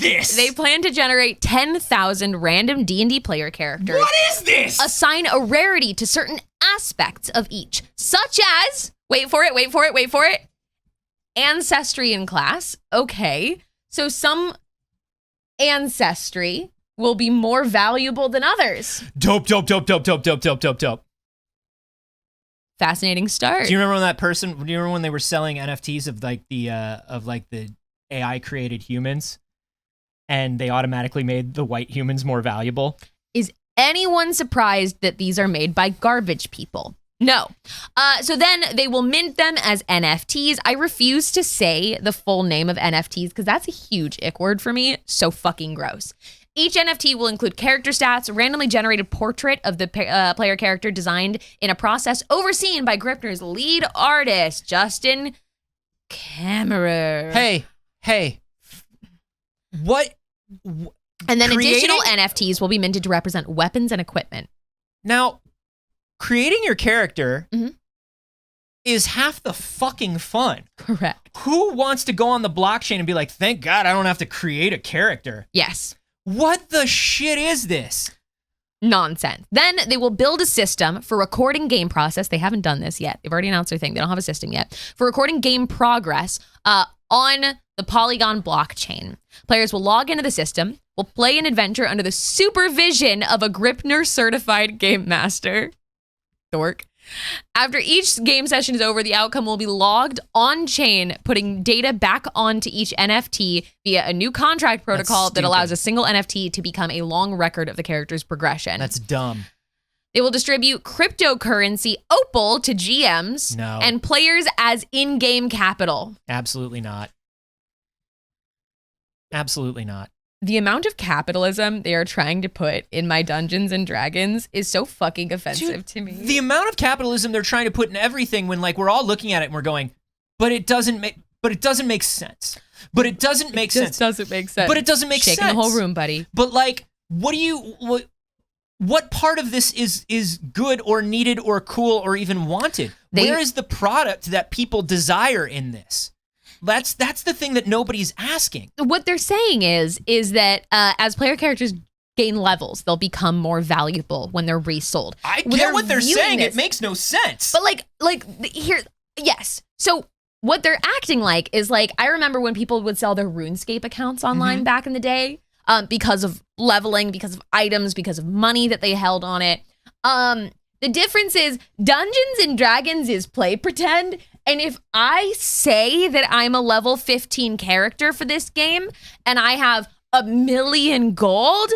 this? They plan to generate 10,000 random D&D player characters. What is this? Assign a rarity to certain aspects of each, such as, wait for it, ancestry in class. Okay. So some ancestry will be more valuable than others. Dope. Fascinating start. Do you remember when they were selling NFTs of the AI created humans and they automatically made the white humans more valuable? Is anyone surprised that these are made by garbage people? No. So then they will mint them as NFTs. I refuse to say the full name of NFTs because that's a huge ick word for me. So fucking gross. Each NFT will include character stats, a randomly generated portrait of the player character designed in a process overseen by Gripner's lead artist, Justin Kammerer. Hey. What? And then additional NFTs will be minted to represent weapons and equipment. Now, creating your character is half the fucking fun. Correct. Who wants to go on the blockchain and be like, thank God I don't have to create a character? Yes. What the shit is this? Nonsense. Then they will build a system for recording game process. They haven't done this yet. They've already announced their thing. They don't have a system yet. For recording game progress on the Polygon blockchain. Players will log into the system, will play an adventure under the supervision of a Gripner certified game master. Dork. After each game session is over, the outcome will be logged on-chain, putting data back onto each NFT via a new contract protocol that allows a single NFT to become a long record of the character's progression. That's dumb. They will distribute cryptocurrency Opal to GMs and players as in-game capital. Absolutely not. Absolutely not. The amount of capitalism they are trying to put in my Dungeons and Dragons is so fucking offensive to me. The amount of capitalism they're trying to put in everything when like we're all looking at it and we're going, but it doesn't make sense. But it doesn't make sense. But it doesn't make sense. Shaking the whole room, buddy. But like, what part of this is good or needed or cool or even wanted? Where is the product that people desire in this? That's the thing that nobody's asking. What they're saying is that as player characters gain levels, they'll become more valuable when they're resold. I get what they're saying. It makes no sense. But here, yes. So what they're acting like is like, I remember when people would sell their RuneScape accounts online back in the day because of leveling, because of items, because of money that they held on it. The difference is Dungeons and Dragons is play pretend. And if I say that I'm a level 15 character for this game and I have 1 million gold,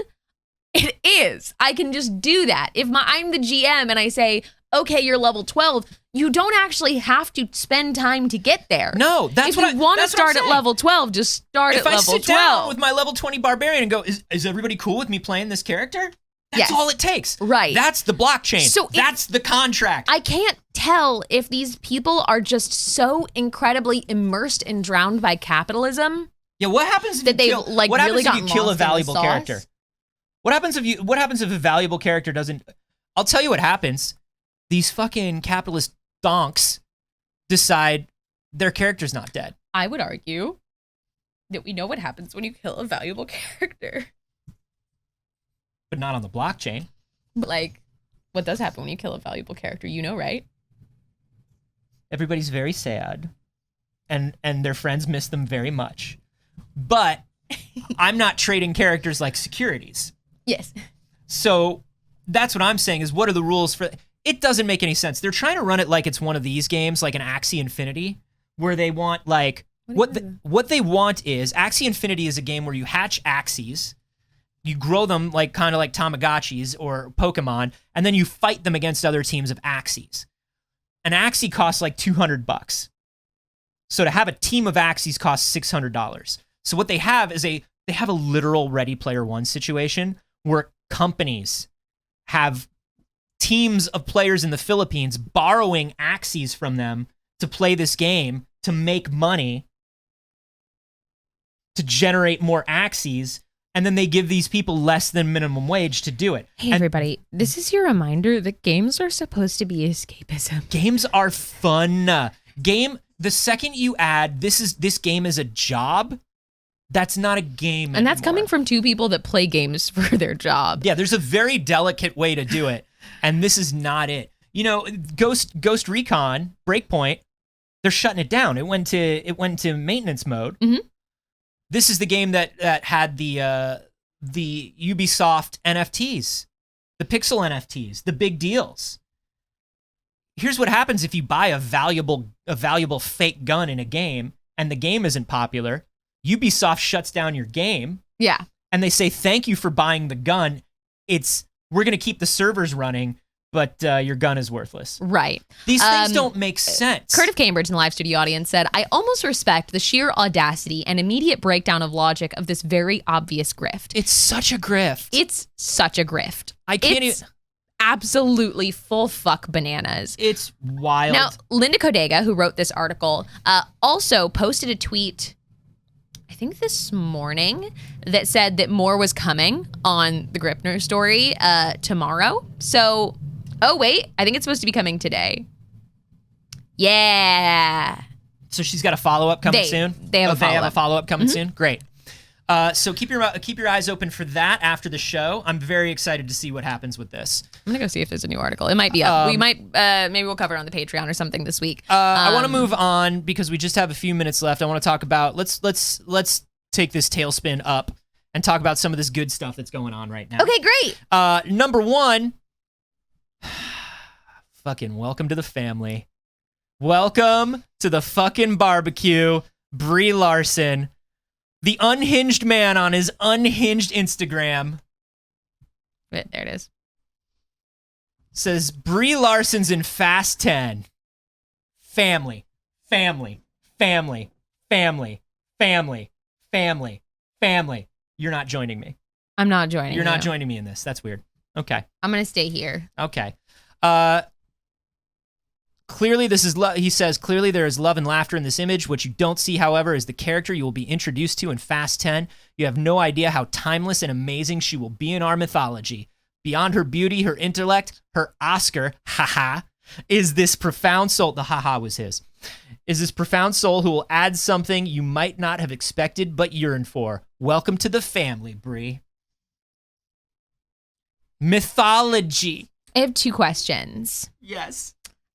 it is. I can just do that. If I'm the GM and I say, okay, you're level 12, you don't actually have to spend time to get there. No, if you want to start at level 12, just start at level 12. If I sit down with my level 20 barbarian and go, is everybody cool with me playing this character? That's all it takes. Right. That's the blockchain. So that's the contract. I can't tell if these people are just so incredibly immersed and drowned by capitalism. Yeah, what happens if you kill a valuable character? What happens if a valuable character doesn't? I'll tell you what happens. These fucking capitalist donks decide their character's not dead. I would argue that we know what happens when you kill a valuable character. But not on the blockchain. But like, what does happen when you kill a valuable character? You know, right? Everybody's very sad. And their friends miss them very much. But I'm not trading characters like securities. Yes. So that's what I'm saying is what are the rules for... It doesn't make any sense. They're trying to run it like it's one of these games, like an Axie Infinity, where they want like... What they want is... Axie Infinity is a game where you hatch Axies, you grow them like kind of like Tamagotchis or Pokemon, and then you fight them against other teams of Axies. an Axie costs like $200. So to have a team of Axies costs $600. So what they have is they have a literal Ready Player One situation where companies have teams of players in the Philippines borrowing Axies from them to play this game to make money, to generate more Axies, and then they give these people less than minimum wage to do it. Hey, everybody, this is your reminder that games are supposed to be escapism. Games are fun. The second you add this game is a job, that's not a game And that's anymore. coming from two people that play games for their job. Yeah, there's a very delicate way to do it, and this is not it. You know, Ghost Recon Breakpoint, they're shutting it down. It went to maintenance mode. Mm-hmm. This is the game that had the Ubisoft NFTs, the pixel NFTs, the big deals. Here's what happens if you buy a valuable fake gun in a game and the game isn't popular. Ubisoft shuts down your game. Yeah. And they say, thank you for buying the gun. We're going to keep the servers running, but your gun is worthless. Right. These things don't make sense. Kurt of Cambridge in the live studio audience said, I almost respect the sheer audacity and immediate breakdown of logic of this very obvious grift. It's such a grift. It's such a grift. I can't even... Absolutely full fuck bananas. It's wild. Now, Linda Kodega, who wrote this article, also posted a tweet, I think this morning, that said that more was coming on the Gripner story tomorrow. So, oh wait, I think it's supposed to be coming today. Yeah. So she's got a follow-up coming soon? They have a follow-up coming soon? Great. So keep your eyes open for that after the show. I'm very excited to see what happens with this. I'm gonna go see if there's a new article. It might be up. We might maybe we'll cover it on the Patreon or something this week. I want to move on because we just have a few minutes left. I want to talk about let's take this tailspin up and talk about some of this good stuff that's going on right now. Okay, great. Number one, fucking welcome to the family. Welcome to the fucking barbecue, Brie Larson. The unhinged man on his unhinged Instagram. There it is. Says Brie Larson's in Fast 10. Family, family, family, family, family, family, family. You're not joining me. I'm not joining you. You're not joining me in this. That's weird. Okay. I'm going to stay here. Okay. Clearly, he says, clearly there is love and laughter in this image. What you don't see, however, is the character you will be introduced to in Fast 10. You have no idea how timeless and amazing she will be in our mythology. Beyond her beauty, her intellect, her Oscar, haha, is this profound soul. The haha was his. Is this profound soul who will add something you might not have expected but yearn for. Welcome to the family, Brie. Mythology. I have two questions. Yes.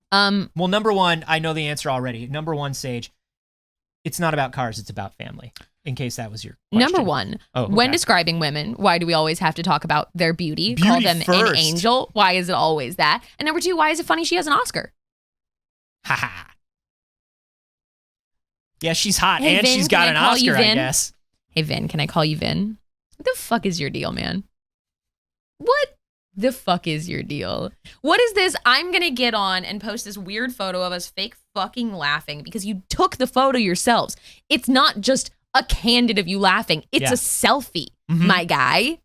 Well, number one, I know the answer already. Number one, Saige, it's not about cars, it's about family, in case that was your question. Number one, when describing women, why do we always have to talk about their beauty? Call them first. An angel? Why is it always that? And number two, why is it funny she has an Oscar? Haha. Yeah, she's hot, Hey, and Vin, she's got can an I call you Oscar, I Vin? guess. Hey, Vin, can I call you Vin? What the fuck is your deal, man? What the fuck is your deal? What is this? I'm gonna get on and post this weird photo of us fake fucking laughing because you took the photo yourselves. It's not just a candid of you laughing. It's a selfie, my guy.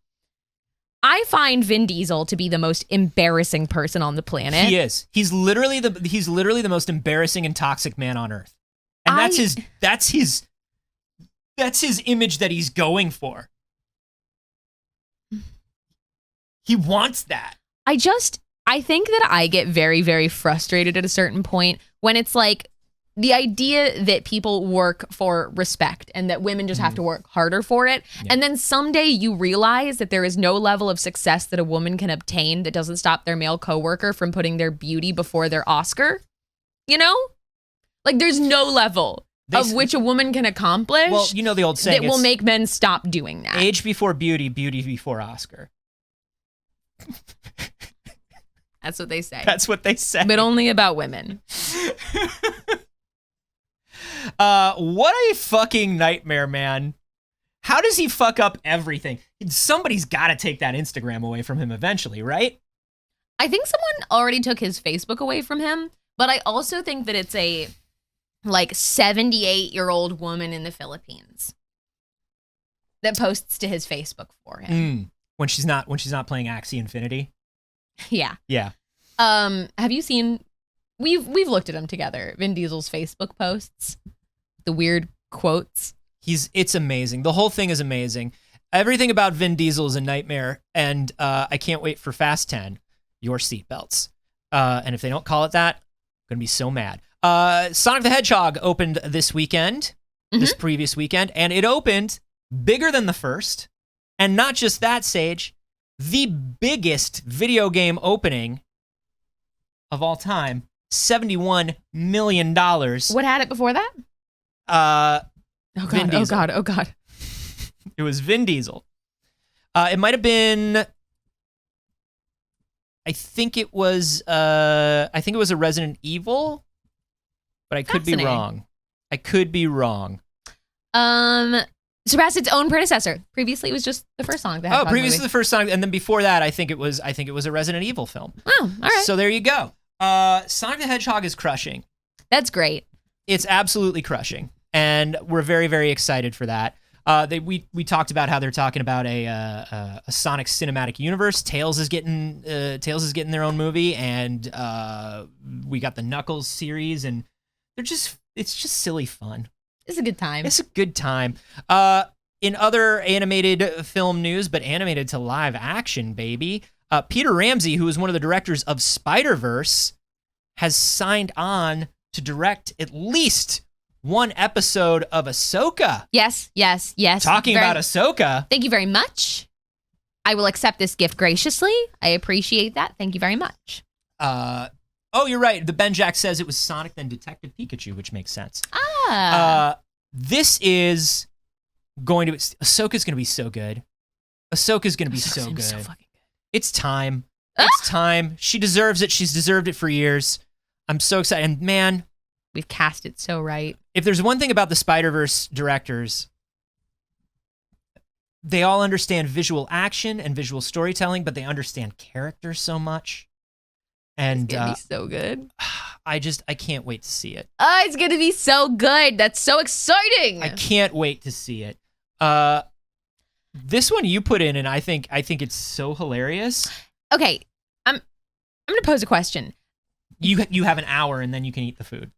I find Vin Diesel to be the most embarrassing person on the planet. He is. He's literally the most embarrassing and toxic man on earth. And that's his image that he's going for. He wants that. I think that I get very, very frustrated at a certain point when it's like the idea that people work for respect and that women just have to work harder for it. Yeah. And then someday you realize that there is no level of success that a woman can obtain that doesn't stop their male coworker from putting their beauty before their Oscar. You know? Like there's no level of which a woman can accomplish. Well, you know the old saying that will make men stop doing that. Age before beauty, beauty before Oscar. That's what they say. That's what they say. But only about women. What a fucking nightmare, man. How does he fuck up everything? Somebody's got to take that Instagram away from him eventually, right? I think someone already took his Facebook away from him, But I also think that it's a like 78-year-old woman in the Philippines that posts to his Facebook for him. When she's not playing Axie Infinity. Yeah. Yeah. Have you seen? We've looked at them together. Vin Diesel's Facebook posts, the weird quotes. It's amazing. The whole thing is amazing. Everything about Vin Diesel is a nightmare, and I can't wait for Fast 10. Your seatbelts. And if they don't call it that, I'm gonna be so mad. Sonic the Hedgehog opened this weekend, this previous weekend, and it opened bigger than the first. And not just that, Saige, the biggest video game opening of all time, $71 million. What had it before that? Vin Diesel. Oh God. It was Vin Diesel. It might have been, I think it was a Resident Evil, but I could be wrong. Surpassed its own predecessor. Previously, it was just the first Sonic the Hedgehog previously movie. the first Sonic, and then before that, I think it was a Resident Evil film. Oh, all right. So there you go. Sonic the Hedgehog is crushing. That's great. It's absolutely crushing, and we're very, very excited for that. We talked about how they're talking about a Sonic cinematic universe. Tails is getting their own movie, and we got the Knuckles series, and it's just silly fun. It's a good time. It's a good time. In other animated film news, but animated to live action, baby, Peter Ramsey, who is one of the directors of Spider-Verse, has signed on to direct at least one episode of Ahsoka. Yes. Talking about Ahsoka. Thank you very much. I will accept this gift graciously. I appreciate that. Thank you very much. Oh, you're right. The Ben Jack says it was Sonic, then Detective Pikachu, which makes sense. This is going to... Ahsoka's going to be so good. Ahsoka's going to be so good. So fucking good. It's time. It's time. She deserves it. She's deserved it for years. I'm so excited. And man... We've cast it so right. If there's one thing about the Spider-Verse directors, they all understand visual action and visual storytelling, but they understand character so much. And it's gonna be so good. I can't wait to see it. It's gonna be so good. That's so exciting. I can't wait to see it. This one you put in, and I think it's so hilarious. Okay, I'm gonna pose a question. You have an hour, and then you can eat the food.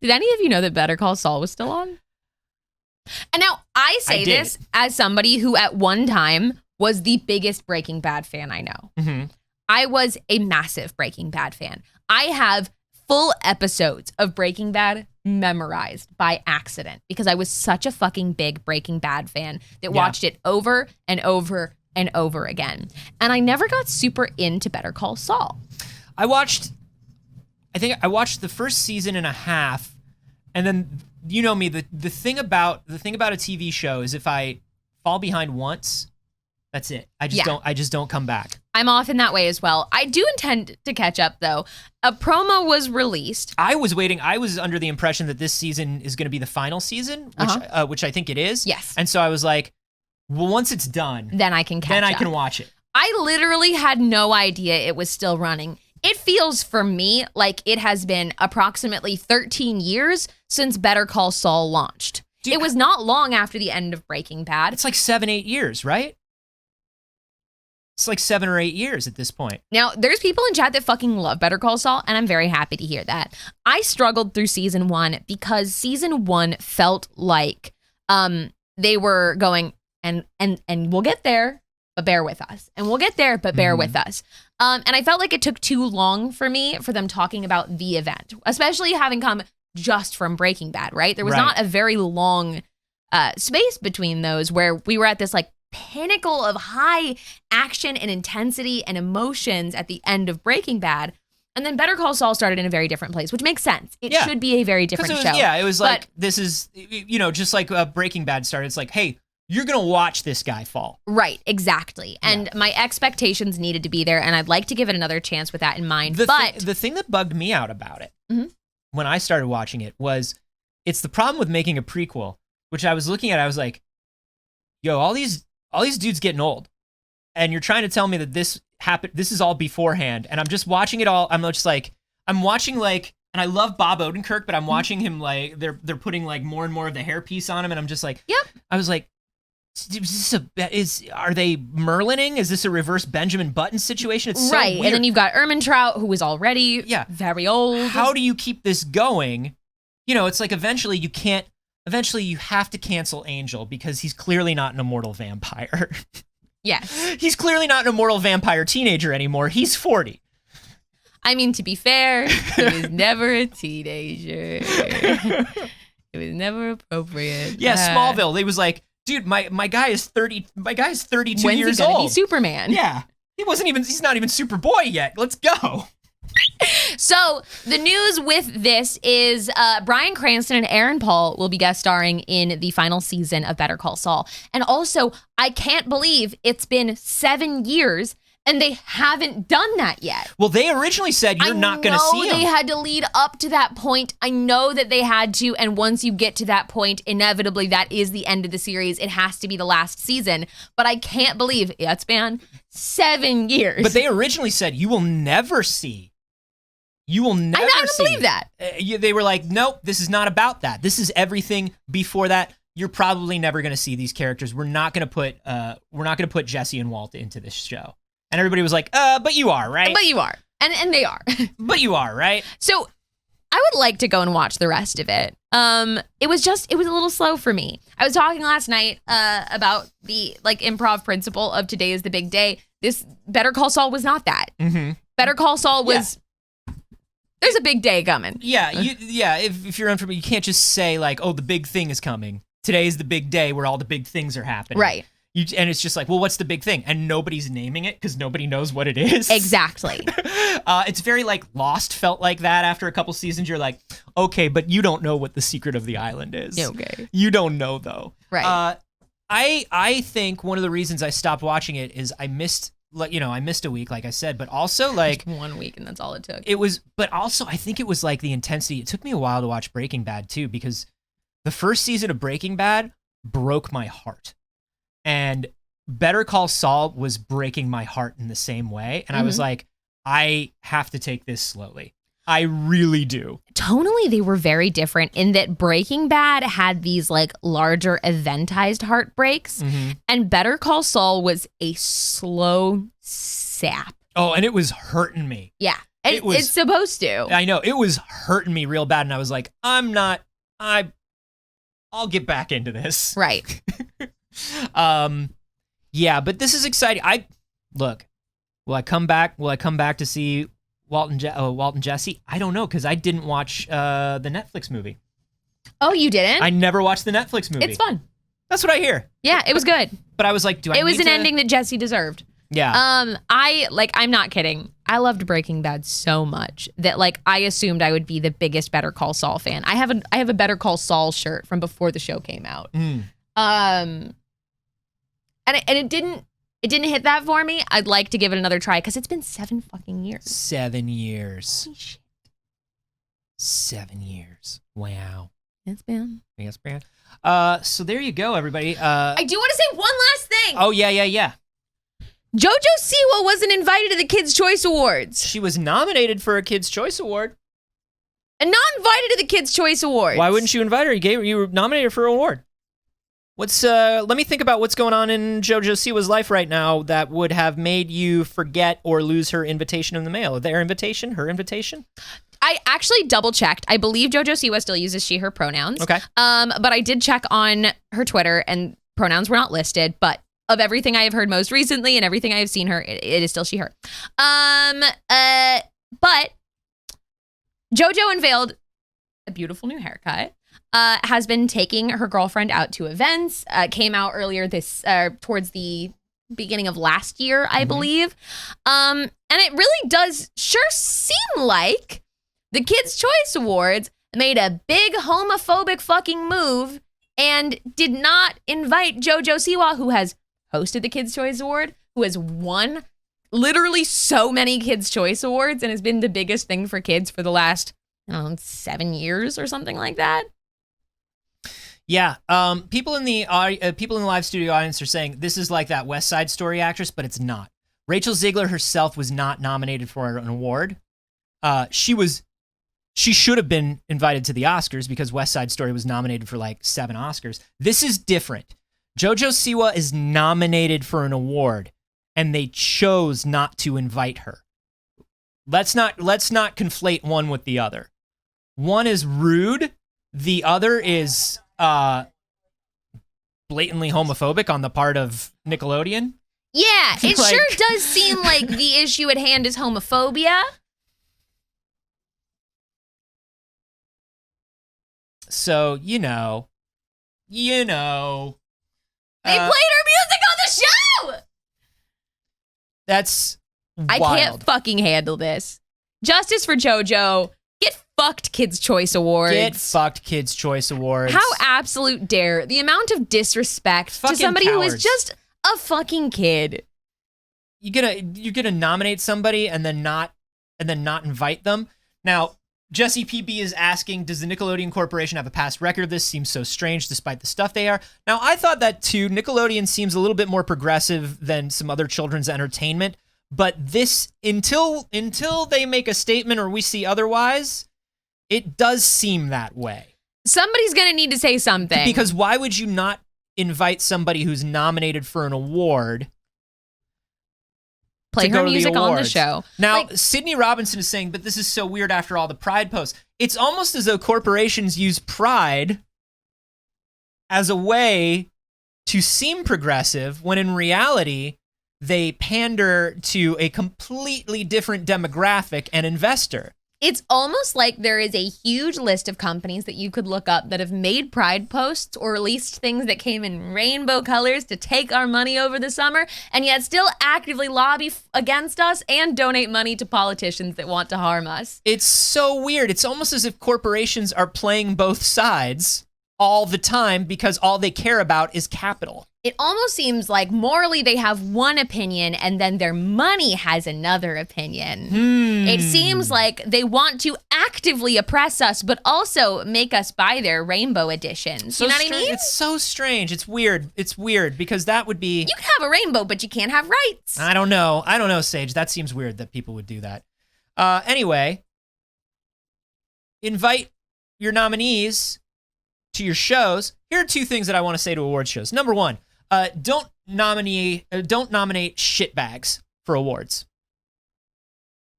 Did any of you know that Better Call Saul was still on? And now I say this as somebody who at one time was the biggest Breaking Bad fan I know. Mm-hmm. I was a massive Breaking Bad fan. I have full episodes of Breaking Bad memorized by accident because I was such a fucking big Breaking Bad fan that watched it over and over and over again. And I never got super into Better Call Saul. I think I watched the first season and a half, and then you know me, the thing about a TV show is if I fall behind once, that's it. I just don't come back. I'm often that way as well. I do intend to catch up though. A promo was released. I was waiting. I was under the impression that this season is going to be the final season, which I think it is. Yes. And so I was like, well, once it's done, then I can catch up. I can watch it. I literally had no idea it was still running. It feels for me like it has been approximately 13 years since Better Call Saul launched. Dude, it was not long after the end of Breaking Bad. It's like 7-8 years, right? It's like 7 or 8 years at this point. Now, there's people in chat that fucking love Better Call Saul, and I'm very happy to hear that. I struggled through season 1 because season 1 felt like they were going, and we'll get there, but bear with us. And we'll get there, but bear with us. And I felt like it took too long for them talking about the event, especially having come just from Breaking Bad, right? There was not a very long space between those where we were at this like pinnacle of high action and intensity and emotions at the end of Breaking Bad. And then Better Call Saul started in a very different place, which makes sense. It should be a very different show. Yeah, it was like, this is, just like Breaking Bad started. It's like, hey, you're going to watch this guy fall. Right, exactly. And my expectations needed to be there, and I'd like to give it another chance with that in mind. The thing that bugged me out about it when I started watching it was, it's the problem with making a prequel, which I was looking at, I was like, yo, all these dudes getting old. And you're trying to tell me that this happened. This is all beforehand, and I'm just watching it all. I'm watching like, and I love Bob Odenkirk, but I'm watching him like they're putting like more and more of the hairpiece on him, and I'm just like, yep. I was like, are they Merlining? Is this a reverse Benjamin Button situation? It's so right, weird. and then you've got Ermintrout, who is already very old. How do you keep this going? You know, it's like eventually you have to cancel Angel because he's clearly not an immortal vampire. Yes. He's clearly not an immortal vampire teenager anymore. He's 40. I mean, to be fair, he was never a teenager. It was never appropriate. Yeah, Smallville. They was like, dude, my guy is 30. My guy is 32 when's years he gonna old. Be Superman. Yeah, he's not even Superboy yet. Let's go. So the news with this is Bryan Cranston and Aaron Paul will be guest starring in the final season of Better Call Saul. And also, I can't believe it's been 7 years and they haven't done that yet. Well, they originally said you're not going to see them. I know they had to lead up to that point. I know that they had to. And once you get to that point, inevitably, that is the end of the series. It has to be the last season. But I can't believe it's been 7 years. But they originally said you will never see. You will never see. I don't believe that. They were like, nope, this is not about that. This is everything before that. You're probably never going to see these characters. We're not going to put Jesse and Walt into this show. And everybody was like, but you are, right? But you are. And they are. But you are, right? So I would like to go and watch the rest of it. It was a little slow for me. I was talking last night about the like improv principle of today is the big day. This Better Call Saul was not that. Mm-hmm. Better Call Saul was there's a big day coming. Yeah, if you're unfamiliar, you can't just say like, oh, the big thing is coming. Today is the big day where all the big things are happening. Right. And it's just like, well, what's the big thing? And nobody's naming it because nobody knows what it is. Exactly. It's very like Lost felt like that after a couple seasons. You're like, okay, but you don't know what the secret of the island is. Okay. You don't know though. Right. I think one of the reasons I stopped watching it is I missed a week, like I said, but also like 1 week and that's all it took. But also I think it was like the intensity. It took me a while to watch Breaking Bad too, because the first season of Breaking Bad broke my heart. And Better Call Saul was breaking my heart in the same way. And I was like, I have to take this slowly. I really do. Tonally, they were very different in that Breaking Bad had these like larger eventized heartbreaks, and Better Call Saul was a slow sap. Oh, and it was hurting me. Yeah, it's supposed to. I know, it was hurting me real bad, and I was like, I'll get back into this. Right. Yeah, but this is exciting. Will I come back to see Walt and Jesse? I don't know, because I didn't watch the Netflix movie. Oh, you didn't? I never watched the Netflix movie. It's fun. That's what I hear. Yeah, it was good. But I was like, It was an ending that Jesse deserved. Yeah. I'm not kidding. I loved Breaking Bad so much that like I assumed I would be the biggest Better Call Saul fan. I have a Better Call Saul shirt from before the show came out. And it didn't hit that for me. I'd like to give it another try because it's been 7 fucking years. 7 years. Holy shit. 7 years. Wow. It's been. Yes, man. So there you go, everybody. I do want to say one last thing. Oh, yeah. JoJo Siwa wasn't invited to the Kids' Choice Awards. She was nominated for a Kids' Choice Award. And not invited to the Kids' Choice Awards. Why wouldn't you invite her? You were nominated for an award. Let me think about what's going on in JoJo Siwa's life right now that would have made you forget or lose her invitation in the mail. Her invitation? I actually double checked. I believe JoJo Siwa still uses she, her pronouns. Okay. But I did check on her Twitter and pronouns were not listed, but of everything I have heard most recently and everything I have seen her, it is still she, her. But JoJo unveiled a beautiful new haircut. Has been taking her girlfriend out to events, came out earlier towards the beginning of last year, I believe. And it really does sure seem like the Kids' Choice Awards made a big homophobic fucking move and did not invite JoJo Siwa, who has hosted the Kids' Choice Award, who has won literally so many Kids' Choice Awards and has been the biggest thing for kids for the last 7 years or something like that. Yeah, people in the live studio audience are saying this is like that West Side Story actress, but it's not. Rachel Ziegler herself was not nominated for an award. She should have been invited to the Oscars because West Side Story was nominated for like 7 Oscars. This is different. JoJo Siwa is nominated for an award, and they chose not to invite her. Let's not conflate one with the other. One is rude. The other is blatantly homophobic on the part of Nickelodeon. Yeah, it sure does seem like the issue at hand is homophobia. So, you know. They played her music on the show! That's wild. I can't fucking handle this. Justice for JoJo. Get fucked, Kids' Choice Awards. Get fucked, Kids' Choice Awards. How absolute dare. The amount of disrespect fucking to somebody cowards. who is just a fucking kid. You're gonna nominate somebody and then not invite them. Now, Jesse PB is asking, does the Nickelodeon Corporation have a past record? This seems so strange despite the stuff they are. Now, I thought that too. Nickelodeon seems a little bit more progressive than some other children's entertainment, but this, until they make a statement or we see otherwise, it does seem that way. Somebody's gonna need to say something. Because why would you not invite somebody who's nominated for an award? Play her music on the show. Now, Sydney Robinson is saying, but this is so weird after all the Pride posts. It's almost as though corporations use Pride as a way to seem progressive when in reality, they pander to a completely different demographic and investor. It's almost like there is a huge list of companies that you could look up that have made Pride posts or released things that came in rainbow colors to take our money over the summer, and yet still actively lobby against us and donate money to politicians that want to harm us. It's so weird. It's almost as if corporations are playing both sides all the time because all they care about is capital. It almost seems like morally they have one opinion and then their money has another opinion. It seems like they want to actively oppress us, but also make us buy their rainbow editions. So you know what I mean? It's so strange. It's weird. It's weird because that would be... You can have a rainbow, but you can't have rights. I don't know, Saige. That seems weird that people would do that. Anyway, invite your nominees to your shows. Here are 2 things that I want to say to award shows. Number 1, don't nominate shitbags for awards.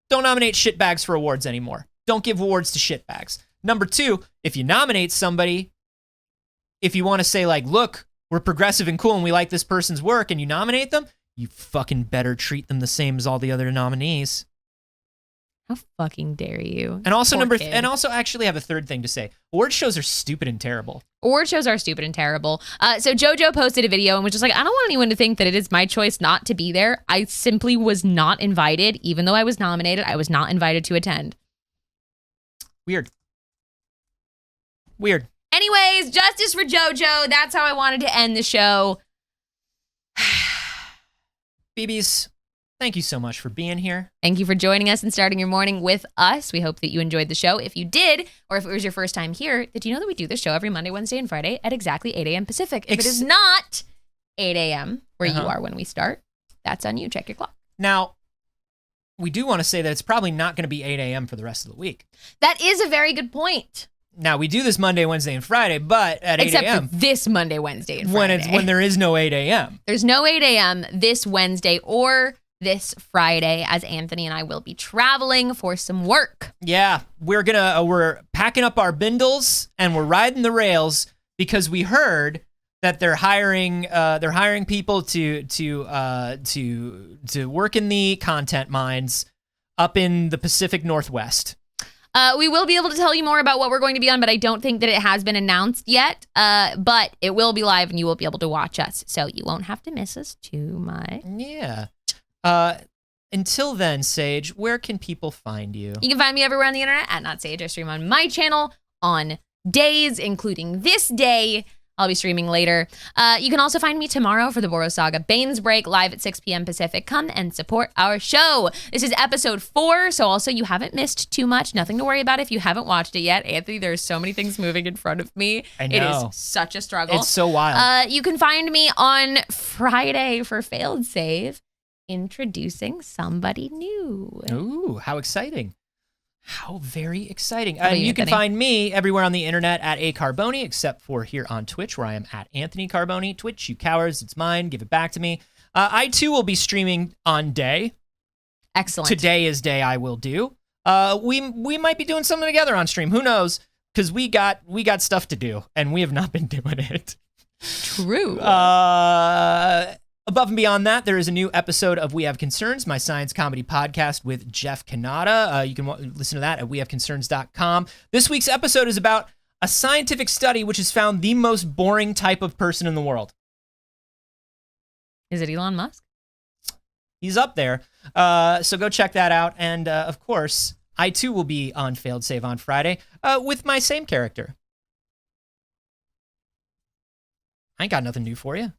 Don't nominate shitbags for awards anymore. Don't give awards to shitbags. Number 2, if you nominate somebody, if you want to say like, look, we're progressive and cool and we like this person's work, and you nominate them, you fucking better treat them the same as all the other nominees. How fucking dare you? And also and also actually have a third thing to say. Award shows are stupid and terrible. Award shows are stupid and terrible. So JoJo posted a video and was just like, I don't want anyone to think that it is my choice not to be there. I simply was not invited. Even though I was nominated, I was not invited to attend. Weird. Anyways, justice for JoJo. That's how I wanted to end the show. BBs, thank you so much for being here. Thank you for joining us and starting your morning with us. We hope that you enjoyed the show. If you did, or if it was your first time here, did you know that we do this show every Monday, Wednesday, and Friday at exactly 8 a.m. Pacific? If it is not 8 a.m. where you are when we start, that's on you. Check your clock. Now, we do want to say that it's probably not going to be 8 a.m. for the rest of the week. That is a very good point. Now, we do this Monday, Wednesday, and Friday, but at 8 a.m. Except for this Monday, Wednesday, and Friday. When there is no 8 a.m. There's no 8 a.m. this Wednesday or this Friday, as Anthony and I will be traveling for some work. Yeah, we're packing up our bindles and we're riding the rails because we heard that they're hiring people to work in the content mines up in the Pacific Northwest. We will be able to tell you more about what we're going to be on, but I don't think that it has been announced yet. But it will be live and you will be able to watch us. So you won't have to miss us too much. Yeah. Until then, Saige, where can people find you? You can find me everywhere on the internet at Not Saige. I stream on my channel on days, including this day. I'll be streaming later. You can also find me tomorrow for the Boros Saga Bane's Break live at 6 p.m. Pacific. Come and support our show. This is episode 4, so also you haven't missed too much. Nothing to worry about if you haven't watched it yet. Anthony, there's so many things moving in front of me. I know. It is such a struggle. It's so wild. You can find me on Friday for Failed Save. introducing somebody new. Ooh, how exciting. How very exciting. You can find me everywhere on the internet at Carboni, except for here on Twitch, where I am at Anthony Carboni. Twitch, you cowards, it's mine. Give it back to me. I, too, will be streaming on day. Excellent. Today is day I will do. We might be doing something together on stream. Who knows? Because we got stuff to do, and we have not been doing it. True. Above and beyond that, there is a new episode of We Have Concerns, my science comedy podcast with Jeff Kanata. You can listen to that at wehaveconcerns.com. This week's episode is about a scientific study which has found the most boring type of person in the world. Is it Elon Musk? He's up there. So go check that out. And of course, I too will be on Failed Save on Friday with my same character. I ain't got nothing new for you.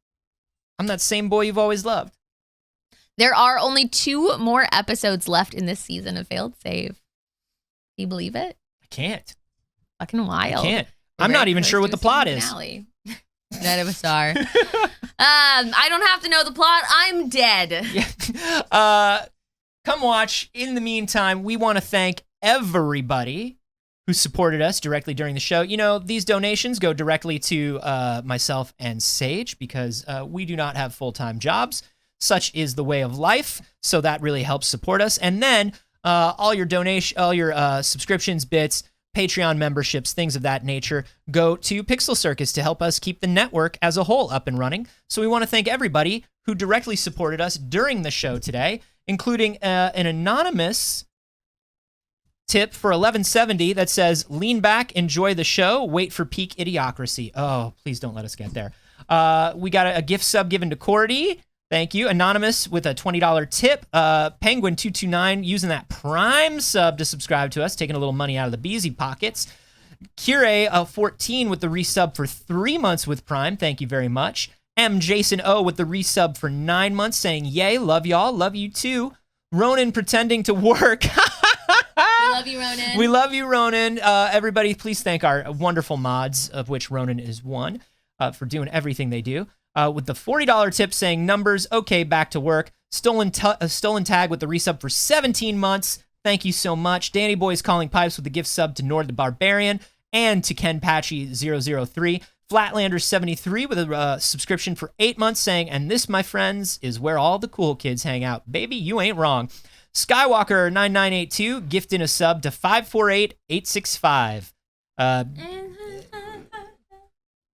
I'm that same boy you've always loved. There are only 2 more episodes left in this season of Failed Save. Can you believe it? I can't. Fucking wild. I can't. I'm not even sure what the plot is. None of us are. I don't have to know the plot. I'm dead. Yeah. Come watch. In the meantime, we want to thank everybody who supported us directly during the show. You know, these donations go directly to myself and Saige because we do not have full-time jobs. Such is the way of life. So that really helps support us. And then all your subscriptions, bits, Patreon memberships, things of that nature go to Pixel Circus to help us keep the network as a whole up and running. So we want to thank everybody who directly supported us during the show today, including an anonymous tip for 1170 that says, lean back, enjoy the show, wait for peak idiocracy. Oh, please don't let us get there. We got a gift sub given to Quarry. Thank you. Anonymous with a $20 tip. Penguin229 using that Prime sub to subscribe to us, taking a little money out of the Beezy pockets. Kire 14 with the resub for 3 months with Prime. Thank you very much. M. Jason O with the resub for 9 months, saying, yay, love y'all, love you too. Ronan pretending to work. We love you, Ronan. We love you, Ronan. Everybody, please thank our wonderful mods, of which Ronan is one, for doing everything they do. With the $40 tip saying numbers, okay, back to work. Stolen Tag with the resub for 17 months. Thank you so much. Danny Boy's Calling Pipes with the gift sub to Nord the Barbarian and to Ken Patchy 003. Flatlander 73 with a subscription for 8 months saying, and this, my friends, is where all the cool kids hang out. Baby, you ain't wrong. Skywalker 9982 gifting a sub to 548865. Yeah,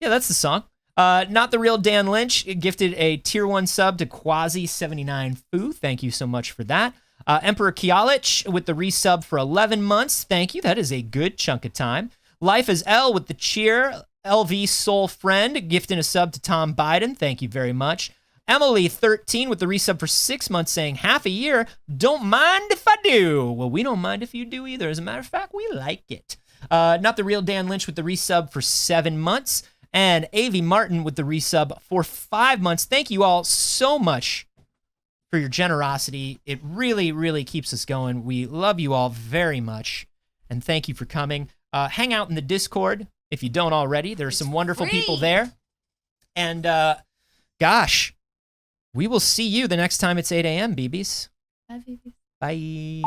that's the song. Not the real Dan Lynch gifted a tier 1 sub to Quasi79 Foo. Thank you so much for that. Emperor Kialich with the resub for 11 months. Thank you. That is a good chunk of time. Life is L with the cheer. LV Soul Friend gifting a sub to Tom Biden. Thank you very much. Emily 13 with the resub for 6 months saying half a year. Don't mind if I do. Well, we don't mind if you do either. As a matter of fact, we like it. Not the real Dan Lynch with the resub for 7 months. And A.V. Martin with the resub for 5 months. Thank you all so much for your generosity. It really, really keeps us going. We love you all very much. And thank you for coming. Hang out in the Discord if you don't already. There are some wonderful people there. And gosh, we will see you the next time it's 8 a.m., BBs. Bye, BBs. Bye.